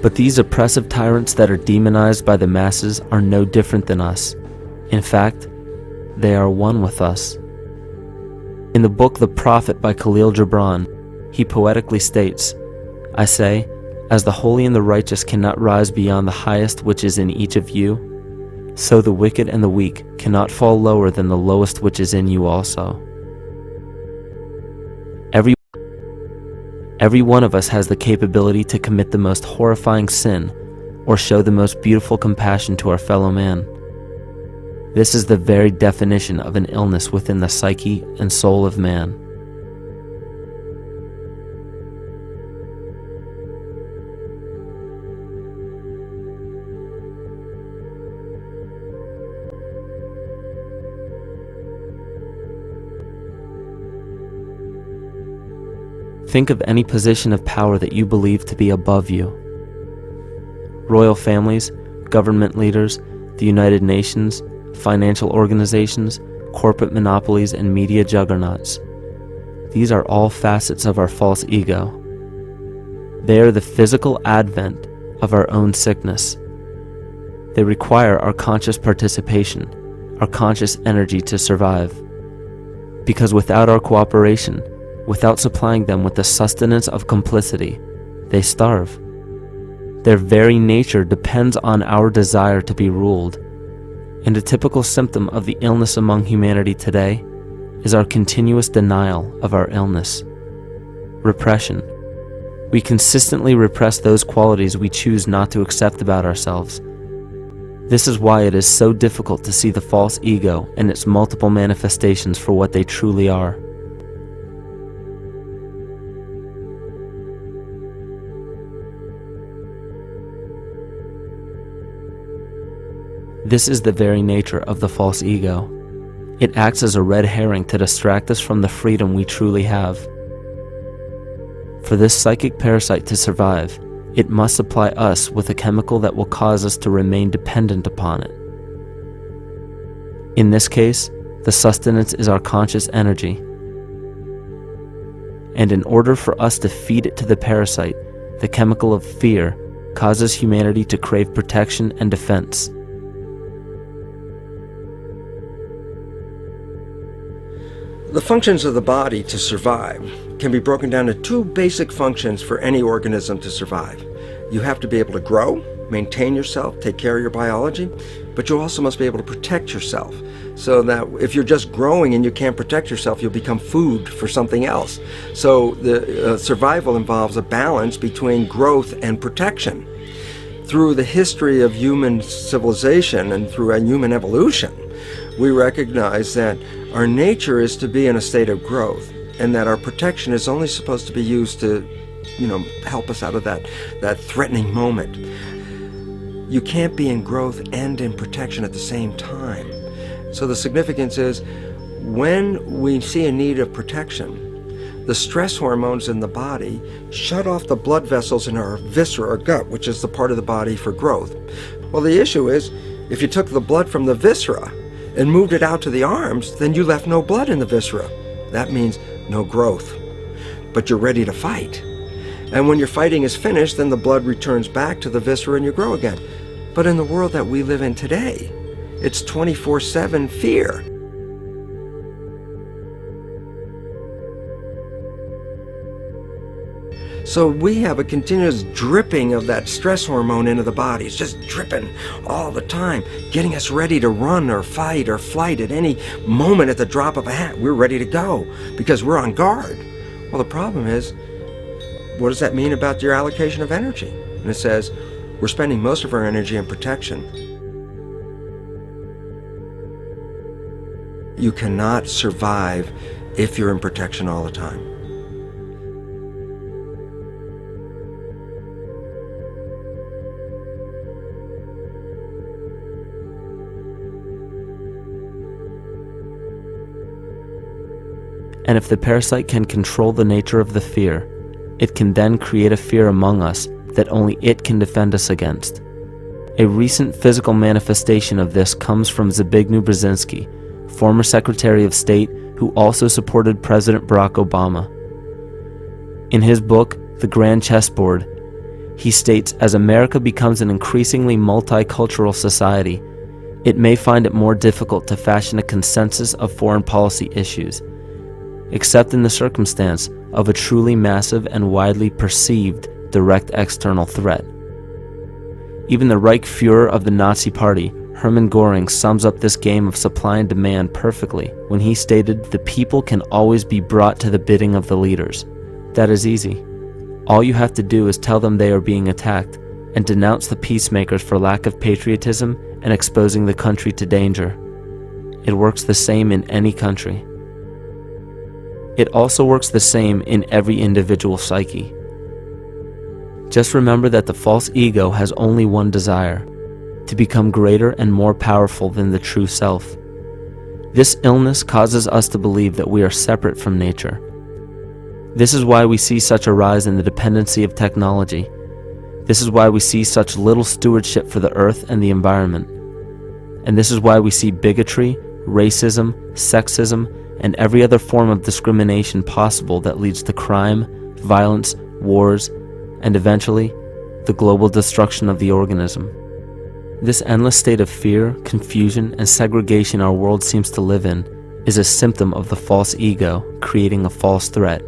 Speaker 2: But these oppressive tyrants that are demonized by the masses are no different than us. In fact, they are one with us. In the book The Prophet by Khalil Gibran, he poetically states, "I say, as the holy and the righteous cannot rise beyond the highest which is in each of you, so the wicked and the weak cannot fall lower than the lowest which is in you also." Every one of us has the capability to commit the most horrifying sin or show the most beautiful compassion to our fellow man. This is the very definition of an illness within the psyche and soul of man. Think of any position of power that you believe to be above you. Royal families, government leaders, the United Nations, financial organizations, corporate monopolies, and media juggernauts. These are all facets of our false ego. They are the physical advent of our own sickness. They require our conscious participation, our conscious energy to survive. Because without our cooperation, without supplying them with the sustenance of complicity, they starve. Their very nature depends on our desire to be ruled. And a typical symptom of the illness among humanity today is our continuous denial of our illness. Repression. We consistently repress those qualities we choose not to accept about ourselves. This is why it is so difficult to see the false ego and its multiple manifestations for what they truly are. This is the very nature of the false ego. It acts as a red herring to distract us from the freedom we truly have. For this psychic parasite to survive, it must supply us with a chemical that will cause us to remain dependent upon it. In this case, the sustenance is our conscious energy. And in order for us to feed it to the parasite, the chemical of fear causes humanity to crave protection and defense.
Speaker 4: The functions of the body to survive can be broken down to two basic functions for any organism to survive. You have to be able to grow, maintain yourself, take care of your biology, but you also must be able to protect yourself, so that if you're just growing and you can't protect yourself, you'll become food for something else. So the survival involves a balance between growth and protection. Through the history of human civilization and through human evolution, we recognize that our nature is to be in a state of growth, and that our protection is only supposed to be used to, help us out of that threatening moment. You can't be in growth and in protection at the same time. So the significance is, when we see a need of protection, the stress hormones in the body shut off the blood vessels in our viscera or gut, which is the part of the body for growth. Well, the issue is, if you took the blood from the viscera and moved it out to the arms, then you left no blood in the viscera. That means no growth. But you're ready to fight. And when your fighting is finished, then the blood returns back to the viscera and you grow again. But in the world that we live in today, it's 24/7 fear. So we have a continuous dripping of that stress hormone into the body. It's just dripping all the time, getting us ready to run or fight or flight at any moment at the drop of a hat. We're ready to go because we're on guard. Well, the problem is, what does that mean about your allocation of energy? And it says, we're spending most of our energy in protection. You cannot survive if you're in protection all the time.
Speaker 2: And if the parasite can control the nature of the fear, it can then create a fear among us that only it can defend us against. A recent physical manifestation of this comes from Zbigniew Brzezinski, former Secretary of State who also supported President Barack Obama. In his book, The Grand Chessboard, he states, as America becomes an increasingly multicultural society, it may find it more difficult to fashion a consensus of foreign policy issues, except in the circumstance of a truly massive and widely perceived direct external threat. Even the Reichsfuhrer of the Nazi Party, Hermann Göring, sums up this game of supply and demand perfectly when he stated, "The people can always be brought to the bidding of the leaders." That is easy. All you have to do is tell them they are being attacked and denounce the peacemakers for lack of patriotism and exposing the country to danger. It works the same in any country. It also works the same in every individual psyche. Just remember that the false ego has only one desire: to become greater and more powerful than the true self. This illness causes us to believe that we are separate from nature. This is why we see such a rise in the dependency of technology. This is why we see such little stewardship for the earth and the environment. And this is why we see bigotry, racism, sexism, and every other form of discrimination possible that leads to crime, violence, wars, and eventually, the global destruction of the organism. This endless state of fear, confusion, and segregation our world seems to live in is a symptom of the false ego creating a false threat.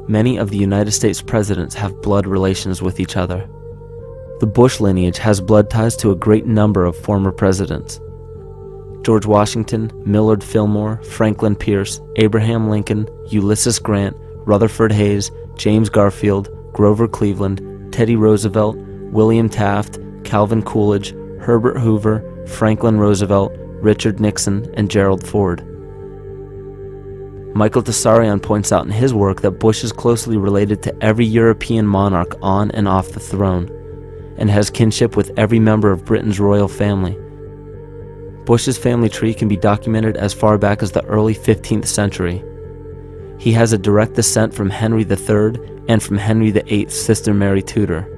Speaker 2: many of the United States presidents have blood relations with each other. The Bush lineage has blood ties to a great number of former presidents. George Washington, Millard Fillmore, Franklin Pierce, Abraham Lincoln, Ulysses Grant, Rutherford Hayes, James Garfield, Grover Cleveland, Teddy Roosevelt, William Taft, Calvin Coolidge, Herbert Hoover, Franklin Roosevelt, Richard Nixon, and Gerald Ford. Michael Tsarion points out in his work that Bush is closely related to every European monarch on and off the throne, and has kinship with every member of Britain's royal family. Bush's family tree can be documented as far back as the early 15th century. He has a direct descent from Henry III and from Henry VIII's sister Mary Tudor.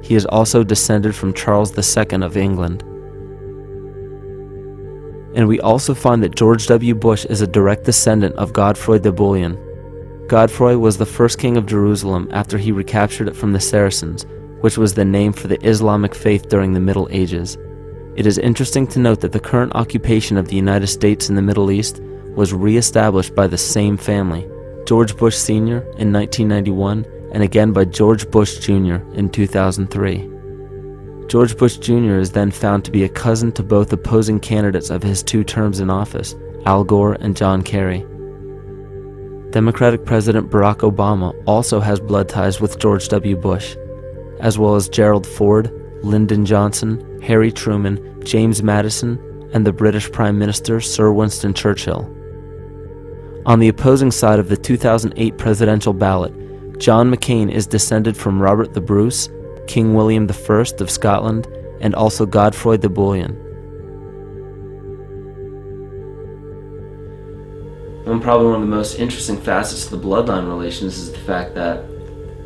Speaker 2: He is also descended from Charles II of England. And we also find that George W. Bush is a direct descendant of Godfrey de Bouillon. Godfrey was the first king of Jerusalem after he recaptured it from the Saracens, which was the name for the Islamic faith during the Middle Ages. It is interesting to note that the current occupation of the United States in the Middle East was re-established by the same family, George Bush Sr. in 1991, and again by George Bush Jr. in 2003. George Bush Jr. is then found to be a cousin to both opposing candidates of his 2 terms in office, Al Gore and John Kerry. Democratic President Barack Obama also has blood ties with George W. Bush, as well as Gerald Ford, Lyndon Johnson, Harry Truman, James Madison, and the British Prime Minister Sir Winston Churchill. On the opposing side of the 2008 presidential ballot, John McCain is descended from Robert the Bruce, King William I of Scotland, and also Godfrey de Bouillon. Probably one of the most interesting facets of the bloodline relations is the fact that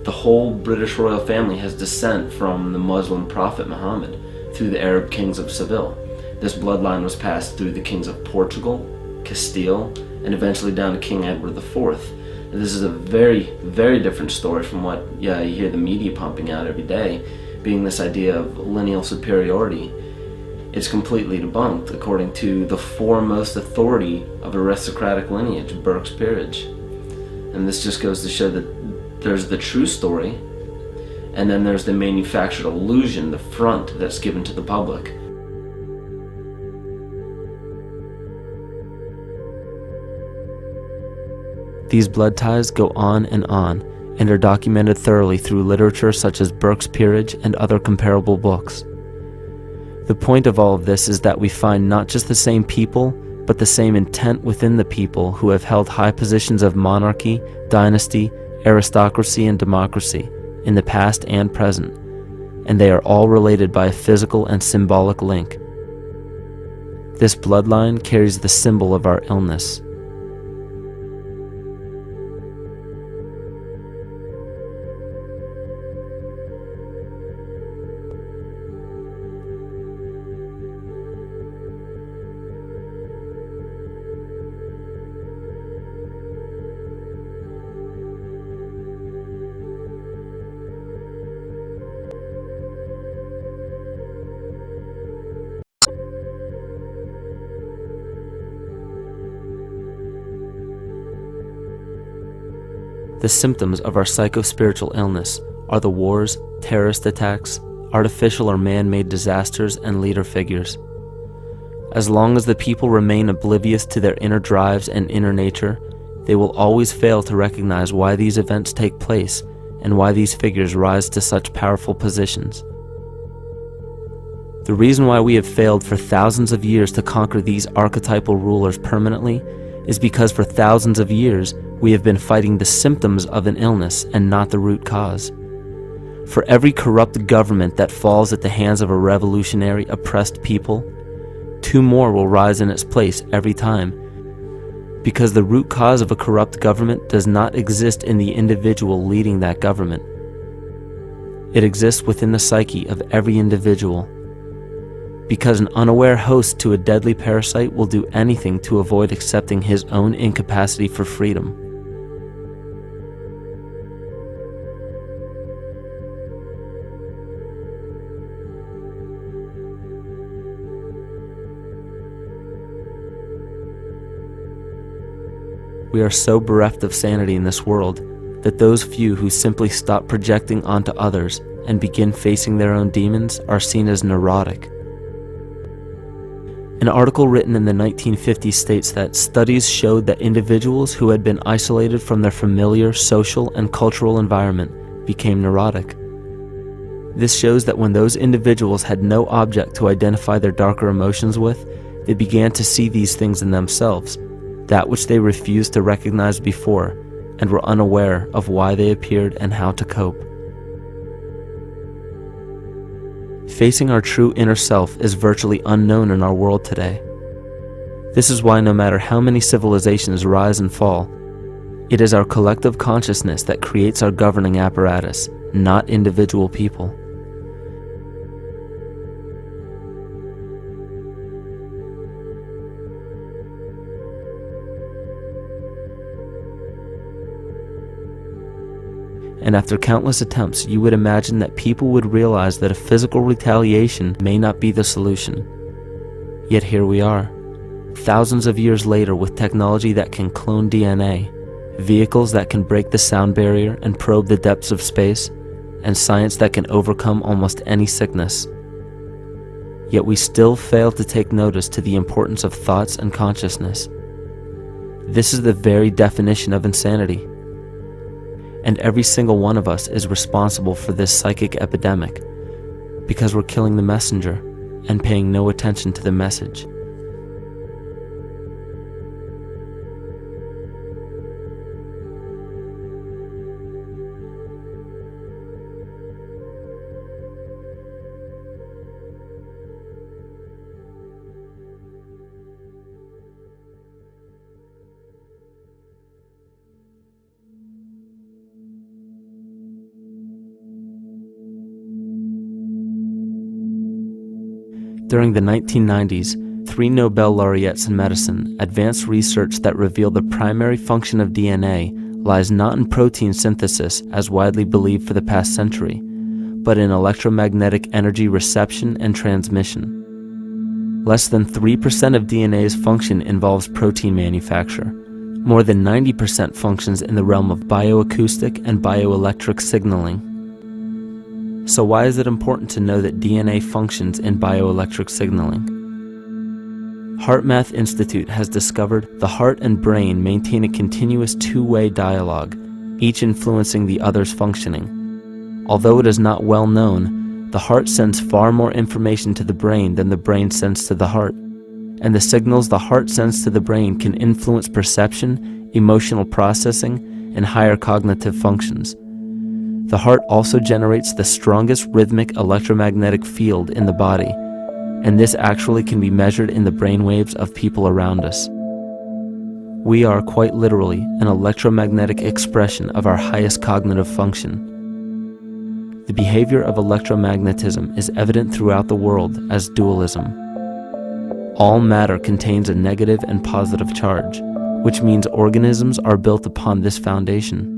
Speaker 2: the whole British royal family has descent from the Muslim prophet Muhammad through the Arab kings of Seville. This bloodline was passed through the kings of Portugal, Castile, and eventually down to King Edward IV. And this is a very, very different story from what you hear the media pumping out every day, being this idea of lineal superiority. It's completely debunked according to the foremost authority of aristocratic lineage, Burke's Peerage. And this just goes to show that there's the true story, and then there's the manufactured illusion, the front that's given to the public. These blood ties go on and are documented thoroughly through literature such as Burke's Peerage and other comparable books. The point of all of this is that we find not just the same people, but the same intent within the people who have held high positions of monarchy, dynasty, aristocracy, and democracy in the past and present, and they are all related by a physical and symbolic link. This bloodline carries the symbol of our illness. The symptoms of our psycho-spiritual illness are the wars, terrorist attacks, artificial or man-made disasters, and leader figures. As long as the people remain oblivious to their inner drives and inner nature, they will always fail to recognize why these events take place and why these figures rise to such powerful positions. The reason why we have failed for thousands of years to conquer these archetypal rulers permanently is because for thousands of years we have been fighting the symptoms of an illness and not the root cause. For every corrupt government that falls at the hands of a revolutionary, oppressed people, 2 more will rise in its place every time, because the root cause of a corrupt government does not exist in the individual leading that government. It exists within the psyche of every individual, because an unaware host to a deadly parasite will do anything to avoid accepting his own incapacity for freedom. We are so bereft of sanity in this world that those few who simply stop projecting onto others and begin facing their own demons are seen as neurotic. An article written in the 1950s states that studies showed that individuals who had been isolated from their familiar social and cultural environment became neurotic. This shows that when those individuals had no object to identify their darker emotions with, they began to see these things in themselves, that which they refused to recognize before, and were unaware of why they appeared and how to cope. Facing our true inner self is virtually unknown in our world today. This is why no matter how many civilizations rise and fall, it is our collective consciousness that creates our governing apparatus, not individual people. And after countless attempts, you would imagine that people would realize that a physical retaliation may not be the solution. Yet here we are, thousands of years later, with technology that can clone DNA, vehicles that can break the sound barrier and probe the depths of space, and science that can overcome almost any sickness. Yet we still fail to take notice to the importance of thoughts and consciousness. This is the very definition of insanity. And every single one of us is responsible for this psychic epidemic because we're killing the messenger and paying no attention to the message. During the 1990s, 3 Nobel laureates in medicine advanced research that revealed the primary function of DNA lies not in protein synthesis as widely believed for the past century, but in electromagnetic energy reception and transmission. Less than 3% of DNA's function involves protein manufacture. More than 90% functions in the realm of bioacoustic and bioelectric signaling. So why is it important to know that DNA functions in bioelectric signaling? HeartMath Institute has discovered the heart and brain maintain a continuous two-way dialogue, each influencing the other's functioning. Although it is not well known, the heart sends far more information to the brain than the brain sends to the heart, and the signals the heart sends to the brain can influence perception, emotional processing, and higher cognitive functions. The heart also generates the strongest rhythmic electromagnetic field in the body, and this actually can be measured in the brainwaves of people around us. We are quite literally an electromagnetic expression of our highest cognitive function. The behavior of electromagnetism is evident throughout the world as dualism. All matter contains a negative and positive charge, which means organisms are built upon this foundation.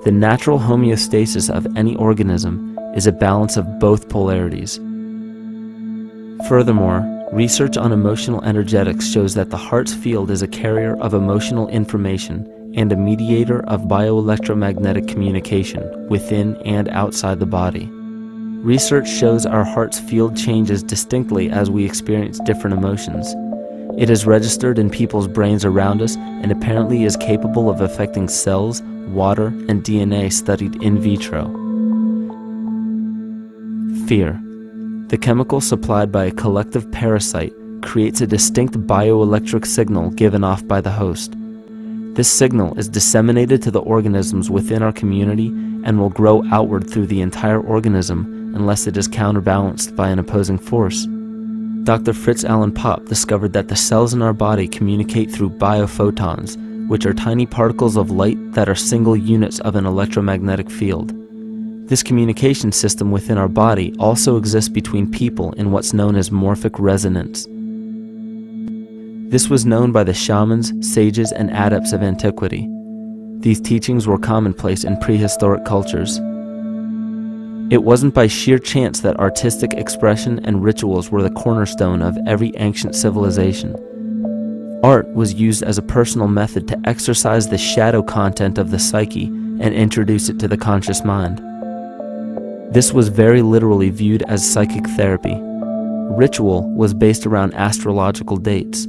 Speaker 2: The natural homeostasis of any organism is a balance of both polarities. Furthermore, research on emotional energetics shows that the heart's field is a carrier of emotional information and a mediator of bioelectromagnetic communication within and outside the body. Research shows our heart's field changes distinctly as we experience different emotions. It is registered in people's brains around us and apparently is capable of affecting cells, water, and DNA studied in vitro. Fear. The chemical supplied by a collective parasite creates a distinct bioelectric signal given off by the host. This signal is disseminated to the organisms within our community and will grow outward through the entire organism unless it is counterbalanced by an opposing force. Dr. Fritz Alan Popp discovered that the cells in our body communicate through biophotons, which are tiny particles of light that are single units of an electromagnetic field. This communication system within our body also exists between people in what's known as morphic resonance. This was known by the shamans, sages, and adepts of antiquity. These teachings were commonplace in prehistoric cultures. It wasn't by sheer chance that artistic expression and rituals were the cornerstone of every ancient civilization. Art was used as a personal method to exercise the shadow content of the psyche and introduce it to the conscious mind. This was very literally viewed as psychic therapy. Ritual was based around astrological dates.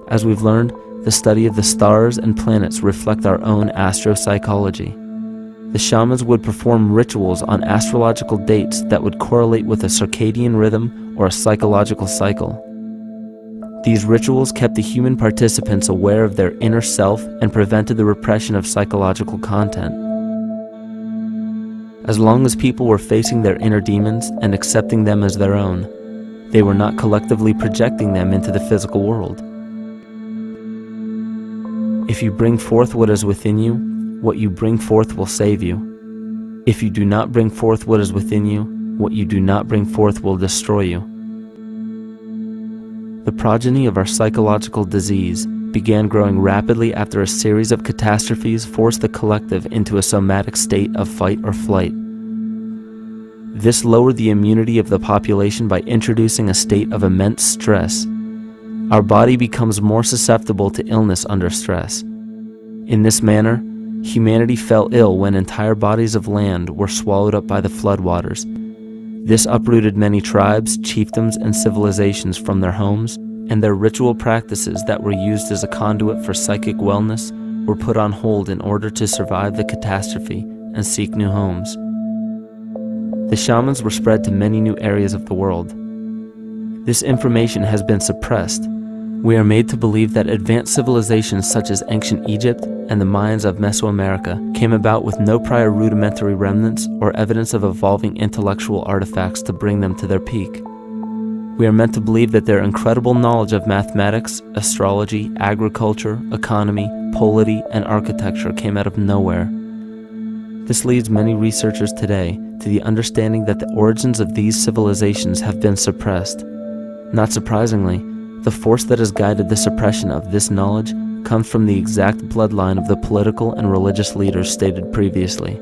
Speaker 2: As we've learned, the study of the stars and planets reflect our own astropsychology. The shamans would perform rituals on astrological dates that would correlate with a circadian rhythm or a psychological cycle. These rituals kept the human participants aware of their inner self and prevented the repression of psychological content. As long as people were facing their inner demons and accepting them as their own, they were not collectively projecting them into the physical world. If you bring forth what is within you, what you bring forth will save you. If you do not bring forth what is within you, what you do not bring forth will destroy you. The progeny of our psychological disease began growing rapidly after a series of catastrophes forced the collective into a somatic state of fight or flight. This lowered the immunity of the population by introducing a state of immense stress. Our body becomes more susceptible to illness under stress. In this manner, humanity fell ill when entire bodies of land were swallowed up by the floodwaters. This uprooted many tribes, chiefdoms, and civilizations from their homes, and their ritual practices that were used as a conduit for psychic wellness were put on hold in order to survive the catastrophe and seek new homes. The shamans were spread to many new areas of the world. This information has been suppressed. We are made to believe that advanced civilizations such as ancient Egypt and the Mayans of Mesoamerica came about with no prior rudimentary remnants or evidence of evolving intellectual artifacts to bring them to their peak. We are meant to believe that their incredible knowledge of mathematics, astrology, agriculture, economy, polity, and architecture came out of nowhere. This leads many researchers today to the understanding that the origins of these civilizations have been suppressed. Not surprisingly, the force that has guided the suppression of this knowledge comes from the exact bloodline of the political and religious leaders stated previously.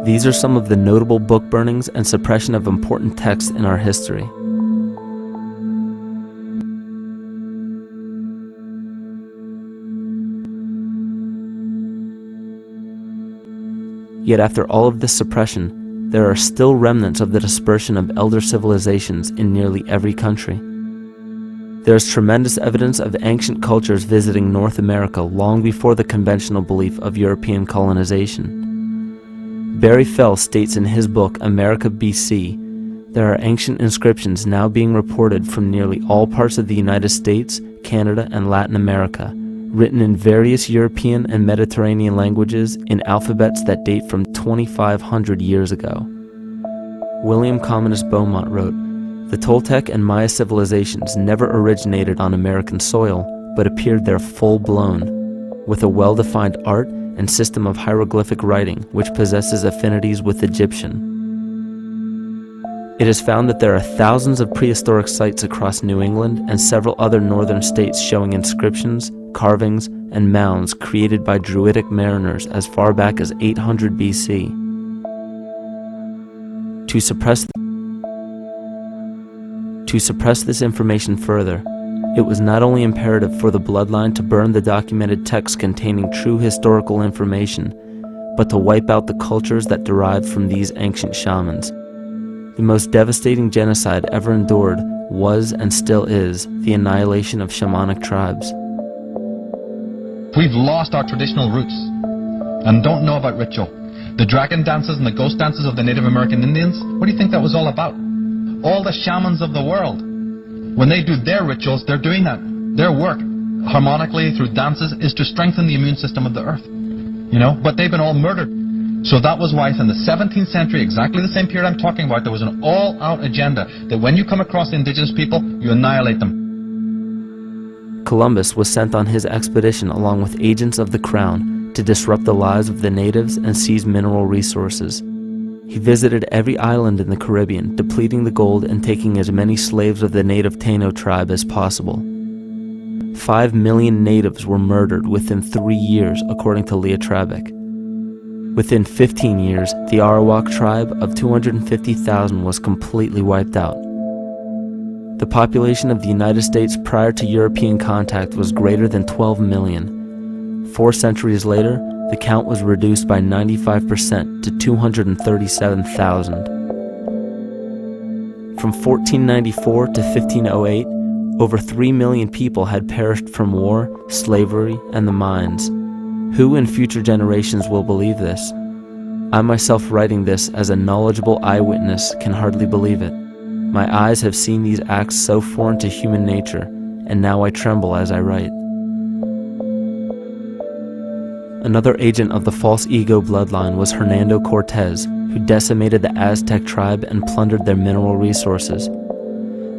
Speaker 2: These are some of the notable book burnings and suppression of important texts in our history. Yet after all of this suppression, there are still remnants of the dispersion of elder civilizations in nearly every country. There is tremendous evidence of ancient cultures visiting North America long before the conventional belief of European colonization. Barry Fell states in his book America BC, there are ancient inscriptions now being reported from nearly all parts of the United States, Canada, and Latin America, written in various European and Mediterranean languages in alphabets that date from 2,500 years ago. William Commonus Beaumont wrote, "The Toltec and Maya civilizations never originated on American soil, but appeared there full-blown, with a well-defined art and system of hieroglyphic writing which possesses affinities with Egyptian. It is found that there are thousands of prehistoric sites across New England and several other northern states showing inscriptions, carvings, and mounds created by Druidic mariners as far back as 800 BC. To suppress this information further, it was not only imperative for the bloodline to burn the documented texts containing true historical information, but to wipe out the cultures that derived from these ancient shamans. The most devastating genocide ever endured was and still is the annihilation of shamanic tribes.
Speaker 5: We've lost our traditional roots and don't know about ritual. The dragon dances and the ghost dances of the Native American Indians, what do you think that was all about? All the shamans of the world, when they do their rituals, they're doing that. Their work, harmonically through dances, is to strengthen the immune system of the earth. But they've been all murdered. So that was why in the 17th century, exactly the same period I'm talking about, there was an all-out agenda that when you come across indigenous people, you annihilate them.
Speaker 2: Columbus was sent on his expedition along with agents of the crown to disrupt the lives of the natives and seize mineral resources. He visited every island in the Caribbean, depleting the gold and taking as many slaves of the native Taino tribe as possible. 5 million natives were murdered within 3 years, according to Leah Trabeck. Within 15 years, the Arawak tribe of 250,000 was completely wiped out. The population of the United States prior to European contact was greater than 12 million. 4 centuries later, the count was reduced by 95% to 237,000. From 1494 to 1508, over 3 million people had perished from war, slavery, and the mines. Who in future generations will believe this? I myself, writing this as a knowledgeable eyewitness, can hardly believe it. My eyes have seen these acts so foreign to human nature, and now I tremble as I write. Another agent of the false ego bloodline was Hernando Cortez, who decimated the Aztec tribe and plundered their mineral resources.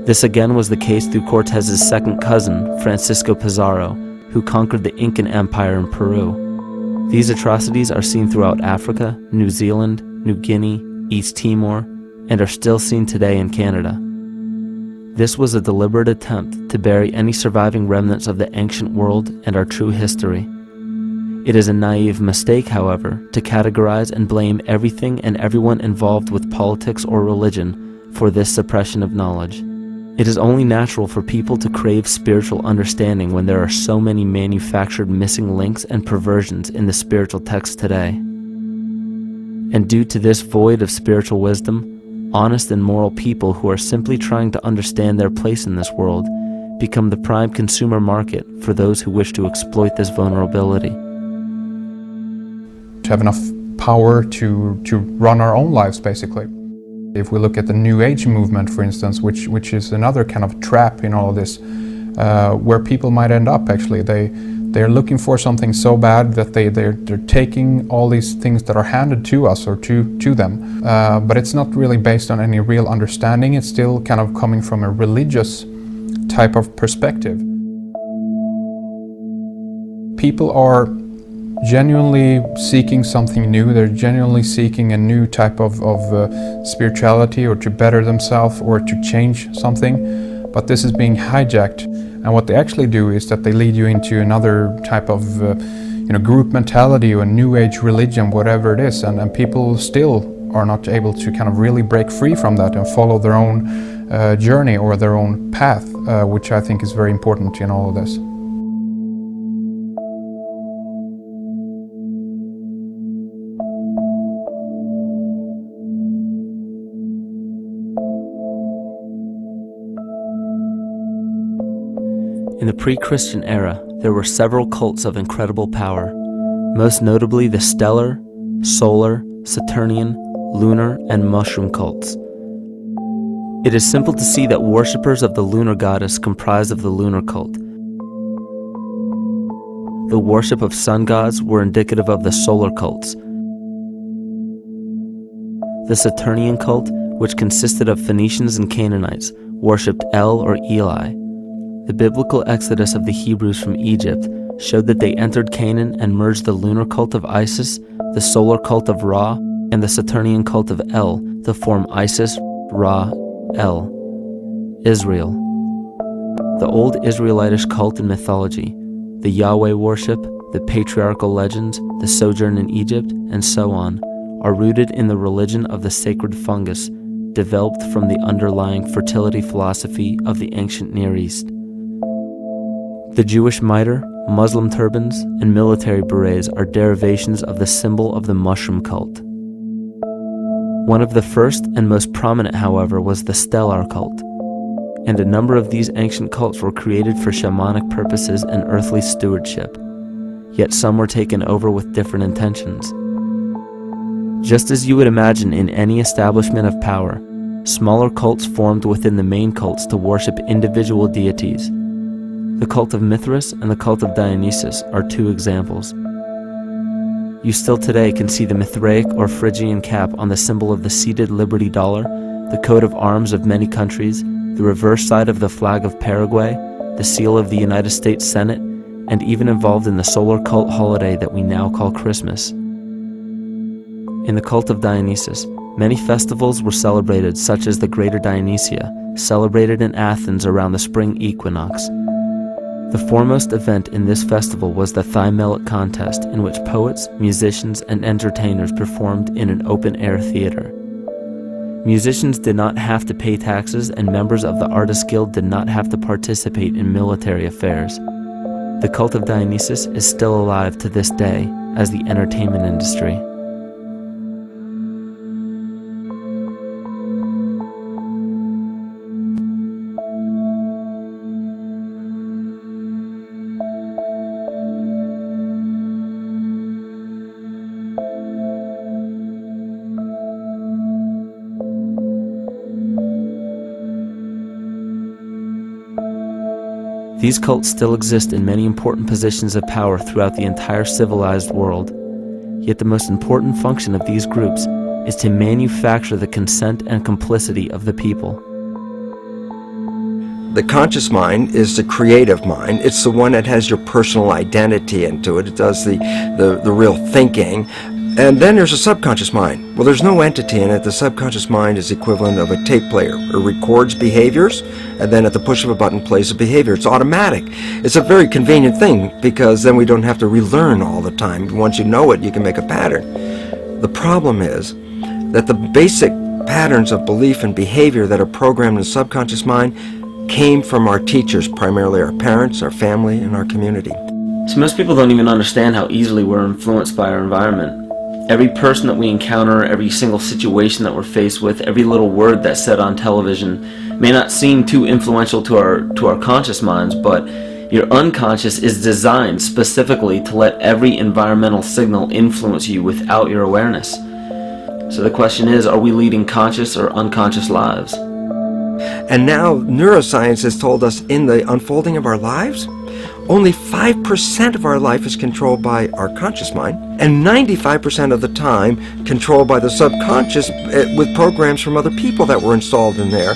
Speaker 2: This again was the case through Cortez's second cousin, Francisco Pizarro, who conquered the Incan Empire in Peru. These atrocities are seen throughout Africa, New Zealand, New Guinea, East Timor, and are still seen today in Canada. This was a deliberate attempt to bury any surviving remnants of the ancient world and our true history. It is a naive mistake, however, to categorize and blame everything and everyone involved with politics or religion for this suppression of knowledge. It is only natural for people to crave spiritual understanding when there are so many manufactured missing links and perversions in the spiritual text today. And due to this void of spiritual wisdom, honest and moral people who are simply trying to understand their place in this world become the prime consumer market for those who wish to exploit this vulnerability.
Speaker 6: To have enough power to run our own lives, basically. If we look at the New Age movement, for instance, which is another kind of trap in all of this, where people might end up actually. They're looking for something so bad that they're taking all these things that are handed to us or to them. But it's not really based on any real understanding. It's still kind of coming from a religious type of perspective. People are genuinely seeking something new. They're genuinely seeking a new type of spirituality, or to better themselves, or to change something. But this is being hijacked, and what they actually do is that they lead you into another type of group mentality or New Age religion, whatever it is, and people still are not able to kind of really break free from that and follow their own journey or their own path, which I think is very important in all of this.
Speaker 2: In the pre-Christian era, there were several cults of incredible power, most notably the stellar, solar, Saturnian, lunar, and mushroom cults. It is simple to see that worshippers of the lunar goddess comprised of the lunar cult. The worship of sun gods were indicative of the solar cults. The Saturnian cult, which consisted of Phoenicians and Canaanites, worshipped El or Eli. The biblical exodus of the Hebrews from Egypt showed that they entered Canaan and merged the lunar cult of Isis, the solar cult of Ra, and the Saturnian cult of El to form Isis, Ra, El. Israel. The old Israelitish cult and mythology, the Yahweh worship, the patriarchal legends, the sojourn in Egypt, and so on, are rooted in the religion of the sacred fungus, developed from the underlying fertility philosophy of the ancient Near East. The Jewish mitre, Muslim turbans, and military berets are derivations of the symbol of the mushroom cult. One of the first and most prominent, however, was the stellar cult, and a number of these ancient cults were created for shamanic purposes and earthly stewardship, yet some were taken over with different intentions. Just as you would imagine in any establishment of power, smaller cults formed within the main cults to worship individual deities. The cult of Mithras and the cult of Dionysus are two examples. You still today can see the Mithraic or Phrygian cap on the symbol of the seated Liberty dollar, the coat of arms of many countries, the reverse side of the flag of Paraguay, the seal of the United States Senate, and even involved in the solar cult holiday that we now call Christmas. In the cult of Dionysus, many festivals were celebrated, such as the Greater Dionysia, celebrated in Athens around the spring equinox. The foremost event in this festival was the Thymelic contest, in which poets, musicians, and entertainers performed in an open-air theater. Musicians did not have to pay taxes, and members of the Artists Guild did not have to participate in military affairs. The cult of Dionysus is still alive to this day as the entertainment industry. These cults still exist in many important positions of power throughout the entire civilized world. Yet the most important function of these groups is to manufacture the consent and complicity of the people.
Speaker 4: The conscious mind is the creative mind. It's the one that has your personal identity into it. It does the real thinking. And then there's a subconscious mind. Well, there's no entity in it. The subconscious mind is the equivalent of a tape player. It records behaviors, and then at the push of a button plays a behavior. It's automatic. It's a very convenient thing, because then we don't have to relearn all the time. Once you know it, you can make a pattern. The problem is that the basic patterns of belief and behavior that are programmed in the subconscious mind came from our teachers, primarily our parents, our family, and our community.
Speaker 2: So most people don't even understand how easily we're influenced by our environment. Every person that we encounter, every single situation that we're faced with, every little word that's said on television may not seem too influential to our conscious minds, but your unconscious is designed specifically to let every environmental signal influence you without your awareness. So the question is, are we leading conscious or unconscious lives?
Speaker 4: And now neuroscience has told us in the unfolding of our lives, only 5% of our life is controlled by our conscious mind, and 95% of the time controlled by the subconscious with programs from other people that were installed in there.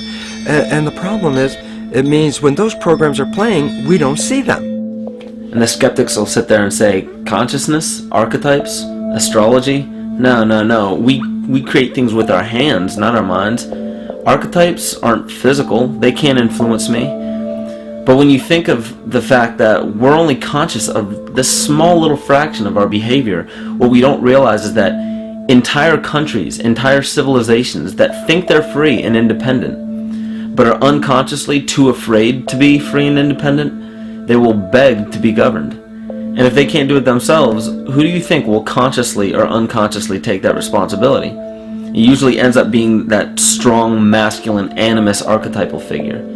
Speaker 4: And the problem is, it means when those programs are playing, we don't see them.
Speaker 2: And the skeptics will sit there and say, consciousness, archetypes, astrology? No. We create things with our hands, not our minds. Archetypes aren't physical. They can't influence me. But when you think of the fact that we're only conscious of this small little fraction of our behavior, what we don't realize is that entire countries, entire civilizations that think they're free and independent, but are unconsciously too afraid to be free and independent, they will beg to be governed. And if they can't do it themselves, who do you think will consciously or unconsciously take that responsibility? It usually ends up being that strong, masculine, animus archetypal figure.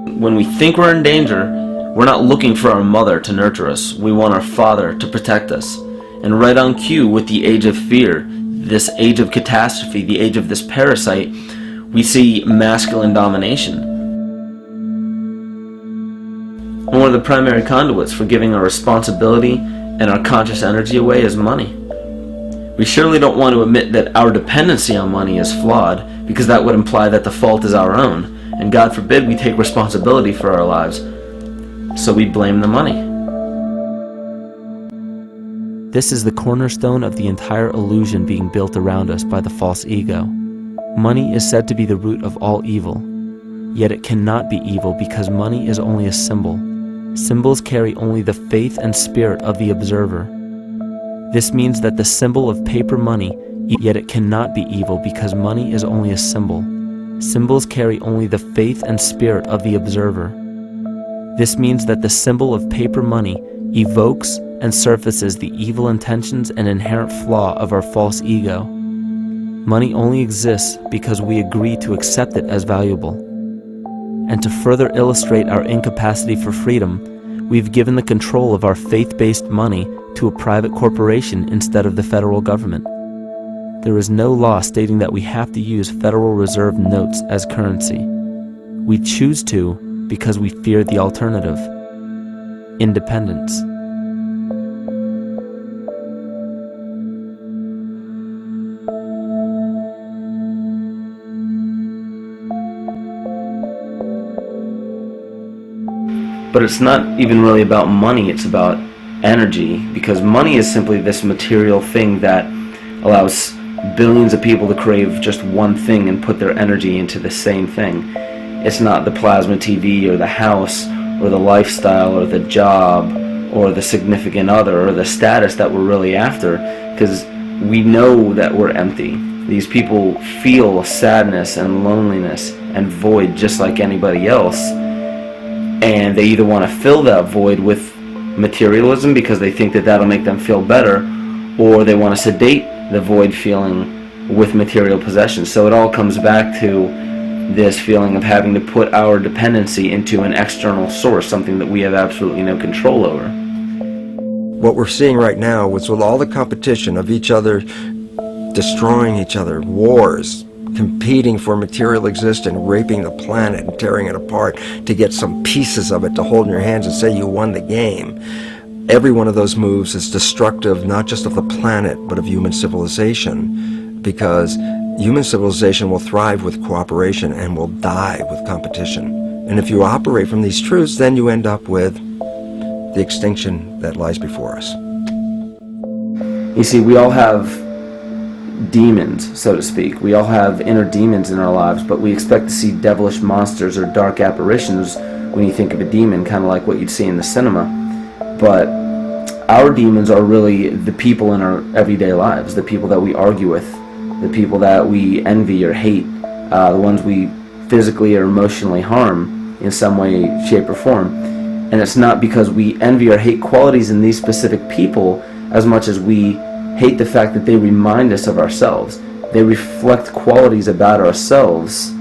Speaker 2: When we think we're in danger, we're not looking for our mother to nurture us. We want our father to protect us. And right on cue with the age of fear, this age of catastrophe, the age of this parasite, we see masculine domination. And one of the primary conduits for giving our responsibility and our conscious energy away is money. We surely don't want to admit that our dependency on money is flawed, because that would imply that the fault is our own. And God forbid we take responsibility for our lives, so we blame the money. This is the cornerstone of the entire illusion being built around us by the false ego. Money is said to be the root of all evil, yet it cannot be evil because money is only a symbol. Symbols carry only the faith and spirit of the observer. This means that the symbol of paper money, yet it cannot be evil because money is only a symbol. Symbols carry only the faith and spirit of the observer. This means that the symbol of paper money evokes and surfaces the evil intentions and inherent flaw of our false ego. Money only exists because we agree to accept it as valuable. And to further illustrate our incapacity for freedom, we've given the control of our faith-based money to a private corporation instead of the federal government. There is no law stating that we have to use Federal Reserve notes as currency. We choose to because we fear the alternative: independence. But it's not even really about money, it's about energy, because money is simply this material thing that allows billions of people to crave just one thing and put their energy into the same thing. It's not the plasma TV or the house or the lifestyle or the job or the significant other or the status that we're really after, because we know that we're empty. These people feel sadness and loneliness and void just like anybody else, and they either want to fill that void with materialism because they think that that'll make them feel better, or they want to sedate the void feeling with material possessions. So it all comes back to this feeling of having to put our dependency into an external source, something that we have absolutely no control over.
Speaker 4: What we're seeing right now is with all the competition of each other destroying each other, wars, competing for material existence, raping the planet and tearing it apart to get some pieces of it to hold in your hands and say you won the game. Every one of those moves is destructive not just of the planet but of human civilization, because human civilization will thrive with cooperation and will die with competition. And if you operate from these truths, then you end up with the extinction that lies before us.
Speaker 2: You see, we all have demons, so to speak. We all have inner demons in our lives, but we expect to see devilish monsters or dark apparitions when you think of a demon, kind of like what you'd see in the cinema. But our demons are really the people in our everyday lives, the people that we argue with, the people that we envy or hate, the ones we physically or emotionally harm in some way, shape, or form. And it's not because we envy or hate qualities in these specific people as much as we hate the fact that they remind us of ourselves. They reflect qualities about ourselves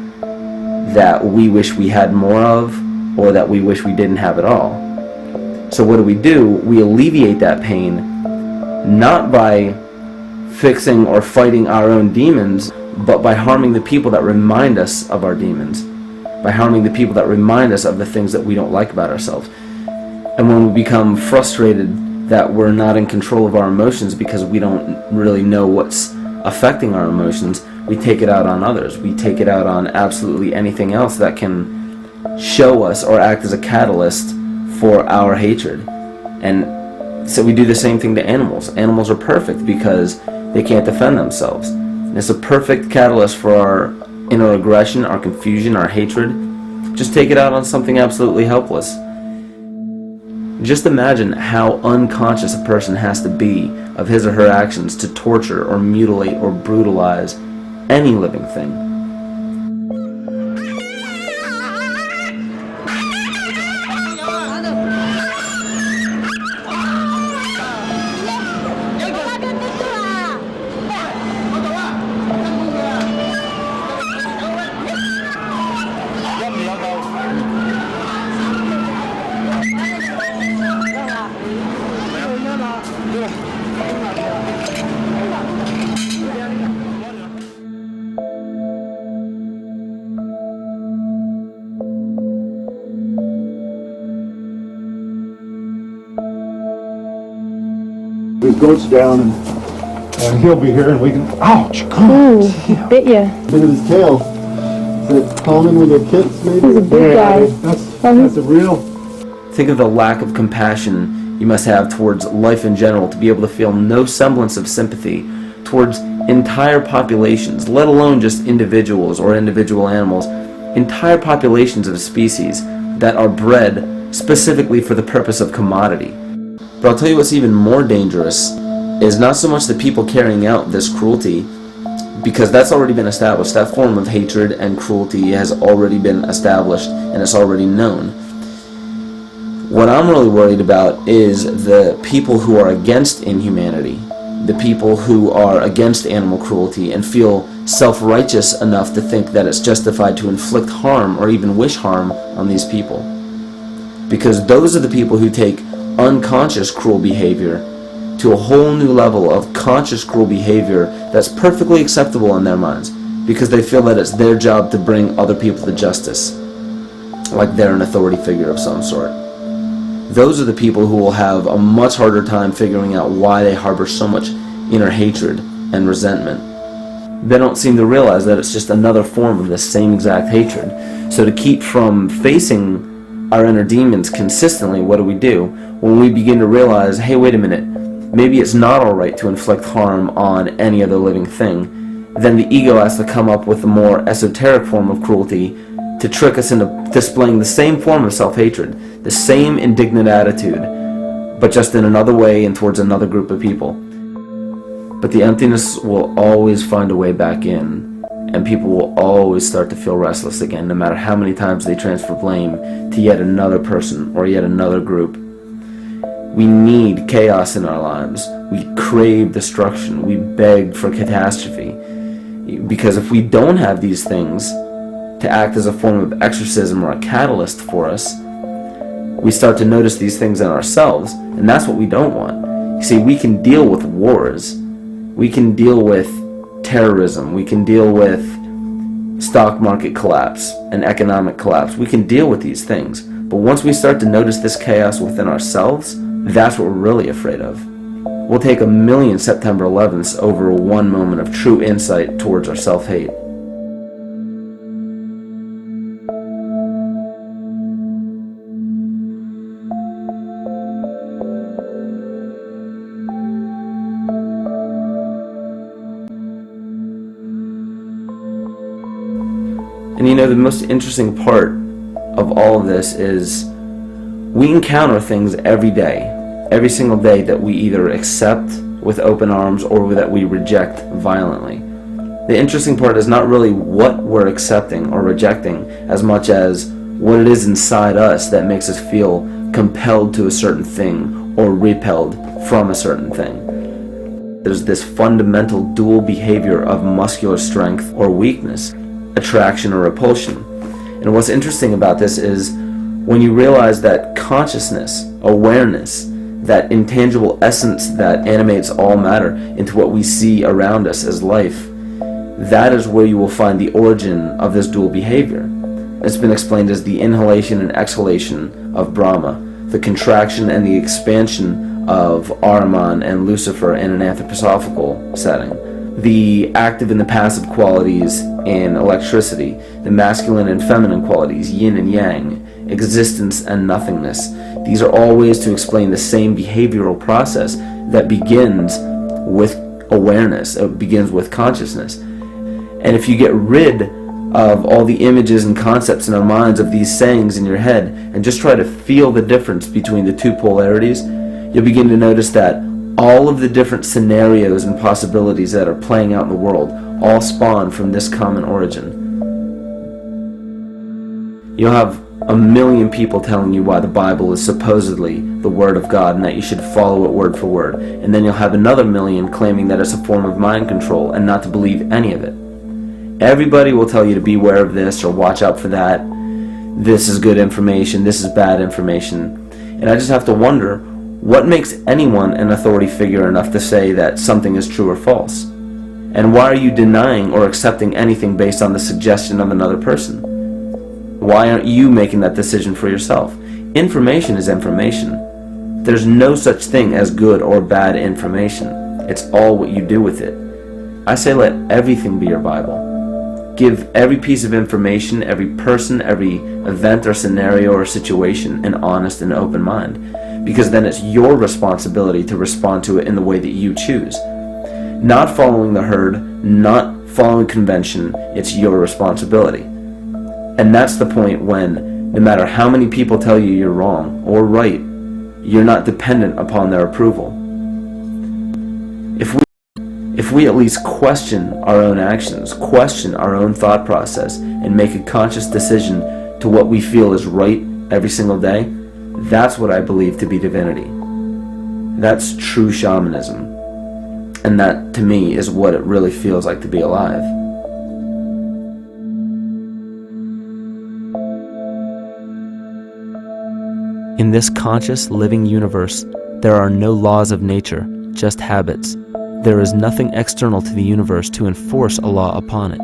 Speaker 2: that we wish we had more of, or that we wish we didn't have at all. So what do? We alleviate that pain not by fixing or fighting our own demons, but by harming the people that remind us of our demons, by harming the people that remind us of the things that we don't like about ourselves. And when we become frustrated that we're not in control of our emotions because we don't really know what's affecting our emotions, we take it out on others. We take it out on absolutely anything else that can show us or act as a catalyst for our hatred. And so we do the same thing to animals. Animals are perfect because they can't defend themselves. And it's a perfect catalyst for our inner aggression, our confusion, our hatred. Just take it out on something absolutely helpless. Just imagine how unconscious a person has to be of his or her actions to torture or mutilate or brutalize any living thing.
Speaker 7: His goat's down, and he'll be here, and we can. Ouch!
Speaker 8: Ooh, he bit you.
Speaker 7: Bit of his tail. Is that common with your kids, maybe?
Speaker 8: He's a big guy.
Speaker 7: That's a real.
Speaker 2: Think of the lack of compassion you must have towards life in general to be able to feel no semblance of sympathy towards entire populations, let alone just individuals or individual animals, entire populations of species that are bred specifically for the purpose of commodity. But I'll tell you what's even more dangerous is not so much the people carrying out this cruelty, because that's already been established. That form of hatred and cruelty has already been established and it's already known. What I'm really worried about is the people who are against inhumanity, the people who are against animal cruelty and feel self-righteous enough to think that it's justified to inflict harm or even wish harm on these people. Because those are the people who take unconscious cruel behavior to a whole new level of conscious cruel behavior that's perfectly acceptable in their minds, because they feel that it's their job to bring other people to justice, like they're an authority figure of some sort. Those are the people who will have a much harder time figuring out why they harbor so much inner hatred and resentment. They don't seem to realize that it's just another form of this same exact hatred. So to keep from facing our inner demons consistently, what do? When we begin to realize, hey, wait a minute, maybe it's not alright to inflict harm on any other living thing, then the ego has to come up with a more esoteric form of cruelty to trick us into displaying the same form of self-hatred, the same indignant attitude, but just in another way and towards another group of people. But the emptiness will always find a way back in, and people will always start to feel restless again, no matter how many times they transfer blame to yet another person or yet another group. We need chaos in our lives. We crave destruction. We beg for catastrophe. Because if we don't have these things to act as a form of exorcism or a catalyst for us, we start to notice these things in ourselves, and that's what we don't want. You see, we can deal with wars. We can deal with terrorism. We can deal with stock market collapse and economic collapse. We can deal with these things. But once we start to notice this chaos within ourselves, that's what we're really afraid of. We'll take 1,000,000 September 11ths over one moment of true insight towards our self-hate. And you know, the most interesting part of all of this is we encounter things every day, every single day, that we either accept with open arms or that we reject violently. The interesting part is not really what we're accepting or rejecting as much as what it is inside us that makes us feel compelled to a certain thing or repelled from a certain thing. There's this fundamental dual behavior of muscular strength or weakness, attraction or repulsion. And what's interesting about this is when you realize that consciousness, awareness, that intangible essence that animates all matter into what we see around us as life, that is where you will find the origin of this dual behavior. It's been explained as the inhalation and exhalation of Brahma, the contraction and the expansion of Ahriman and Lucifer in an anthroposophical setting, the active and the passive qualities in electricity, the masculine and feminine qualities, yin and yang, existence and nothingness. These are all ways to explain the same behavioral process that begins with awareness, it begins with consciousness. And if you get rid of all the images and concepts in our minds of these sayings in your head and just try to feel the difference between the two polarities, you'll begin to notice that all of the different scenarios and possibilities that are playing out in the world all spawn from this common origin. You'll have 1,000,000 people telling you why the Bible is supposedly the Word of God and that you should follow it word for word. And then you'll have another 1,000,000 claiming that it's a form of mind control and not to believe any of it. Everybody will tell you to beware of this or watch out for that. This is good information, this is bad information. And I just have to wonder, what makes anyone an authority figure enough to say that something is true or false? And why are you denying or accepting anything based on the suggestion of another person? Why aren't you making that decision for yourself? Information is information. There's no such thing as good or bad information. It's all what you do with it. I say let everything be your Bible. Give every piece of information, every person, every event or scenario or situation an honest and open mind. Because then it's your responsibility to respond to it in the way that you choose. Not following the herd, not following convention, it's your responsibility. And that's the point when, no matter how many people tell you you're wrong or right, you're not dependent upon their approval. If we at least question our own actions, question our own thought process, and make a conscious decision to what we feel is right every single day, that's what I believe to be divinity. That's true shamanism. And that, to me, is what it really feels like to be alive. In this conscious, living universe, there are no laws of nature, just habits. There is nothing external to the universe to enforce a law upon it.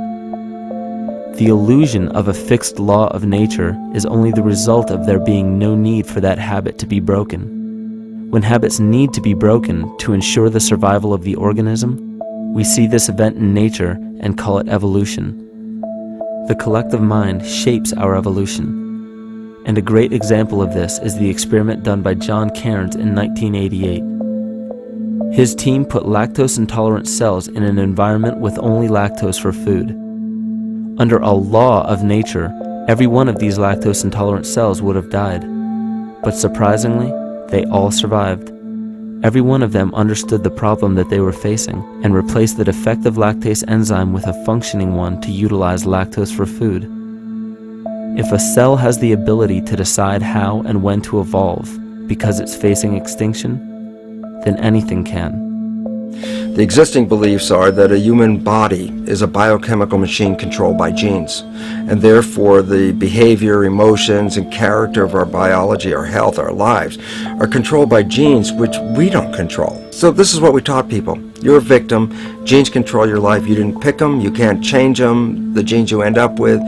Speaker 2: The illusion of a fixed law of nature is only the result of there being no need for that habit to be broken. When habits need to be broken to ensure the survival of the organism, we see this event in nature and call it evolution. The collective mind shapes our evolution. And a great example of this is the experiment done by John Cairns in 1988. His team put lactose-intolerant cells in an environment with only lactose for food. Under a law of nature, every one of these lactose-intolerant cells would have died. But surprisingly, they all survived. Every one of them understood the problem that they were facing and replaced the defective lactase enzyme with a functioning one to utilize lactose for food. If a cell has the ability to decide how and when to evolve because it's facing extinction, then anything can.
Speaker 4: The existing beliefs are that a human body is a biochemical machine controlled by genes, and therefore the behavior, emotions, and character of our biology, our health, our lives are controlled by genes which we don't control. So this is what we taught people. You're a victim. Genes control your life. You didn't pick them. You can't change them. The genes you end up with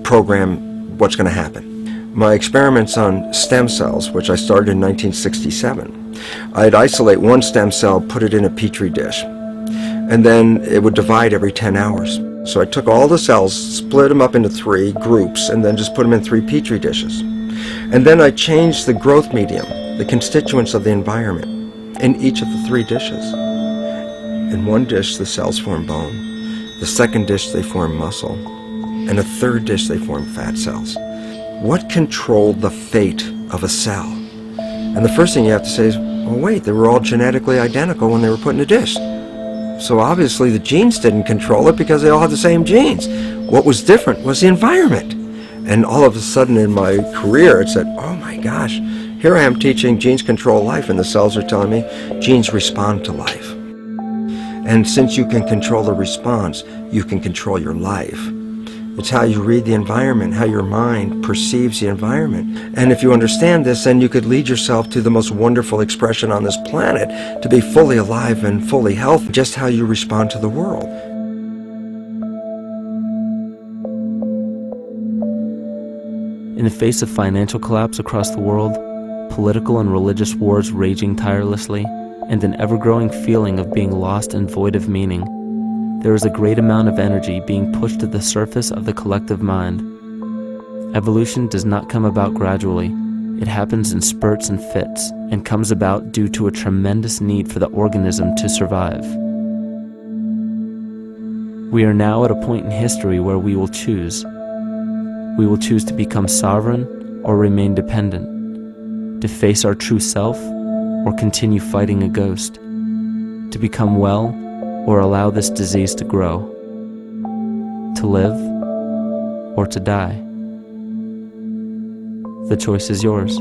Speaker 4: program what's going to happen. My experiments on stem cells, which I started in 1967, I'd isolate one stem cell, put it in a petri dish, and then it would divide every 10 hours. So I took all the cells, split them up into 3 groups, and then just put them in 3 petri dishes. And then I changed the growth medium, the constituents of the environment, in each of the 3 dishes. In one dish, the cells form bone. The second dish, they form muscle. And a third dish, they form fat cells. What controlled the fate of a cell? And the first thing you have to say is, well, wait, they were all genetically identical when they were put in a dish. So obviously the genes didn't control it because they all had the same genes. What was different was the environment. And all of a sudden in my career, it said, oh my gosh, here I am teaching genes control life, and the cells are telling me genes respond to life. And since you can control the response, you can control your life. It's how you read the environment, how your mind perceives the environment. And if you understand this, then you could lead yourself to the most wonderful expression on this planet, to be fully alive and fully healthy, just how you respond to the world.
Speaker 2: In the face of financial collapse across the world, political and religious wars raging tirelessly, and an ever-growing feeling of being lost and void of meaning, there is a great amount of energy being pushed to the surface of the collective mind. Evolution does not come about gradually. It happens in spurts and fits, and comes about due to a tremendous need for the organism to survive. We are now at a point in history where we will choose. We will choose to become sovereign or remain dependent, to face our true self or continue fighting a ghost, to become well or allow this disease to grow, to live or to die. The choice is yours.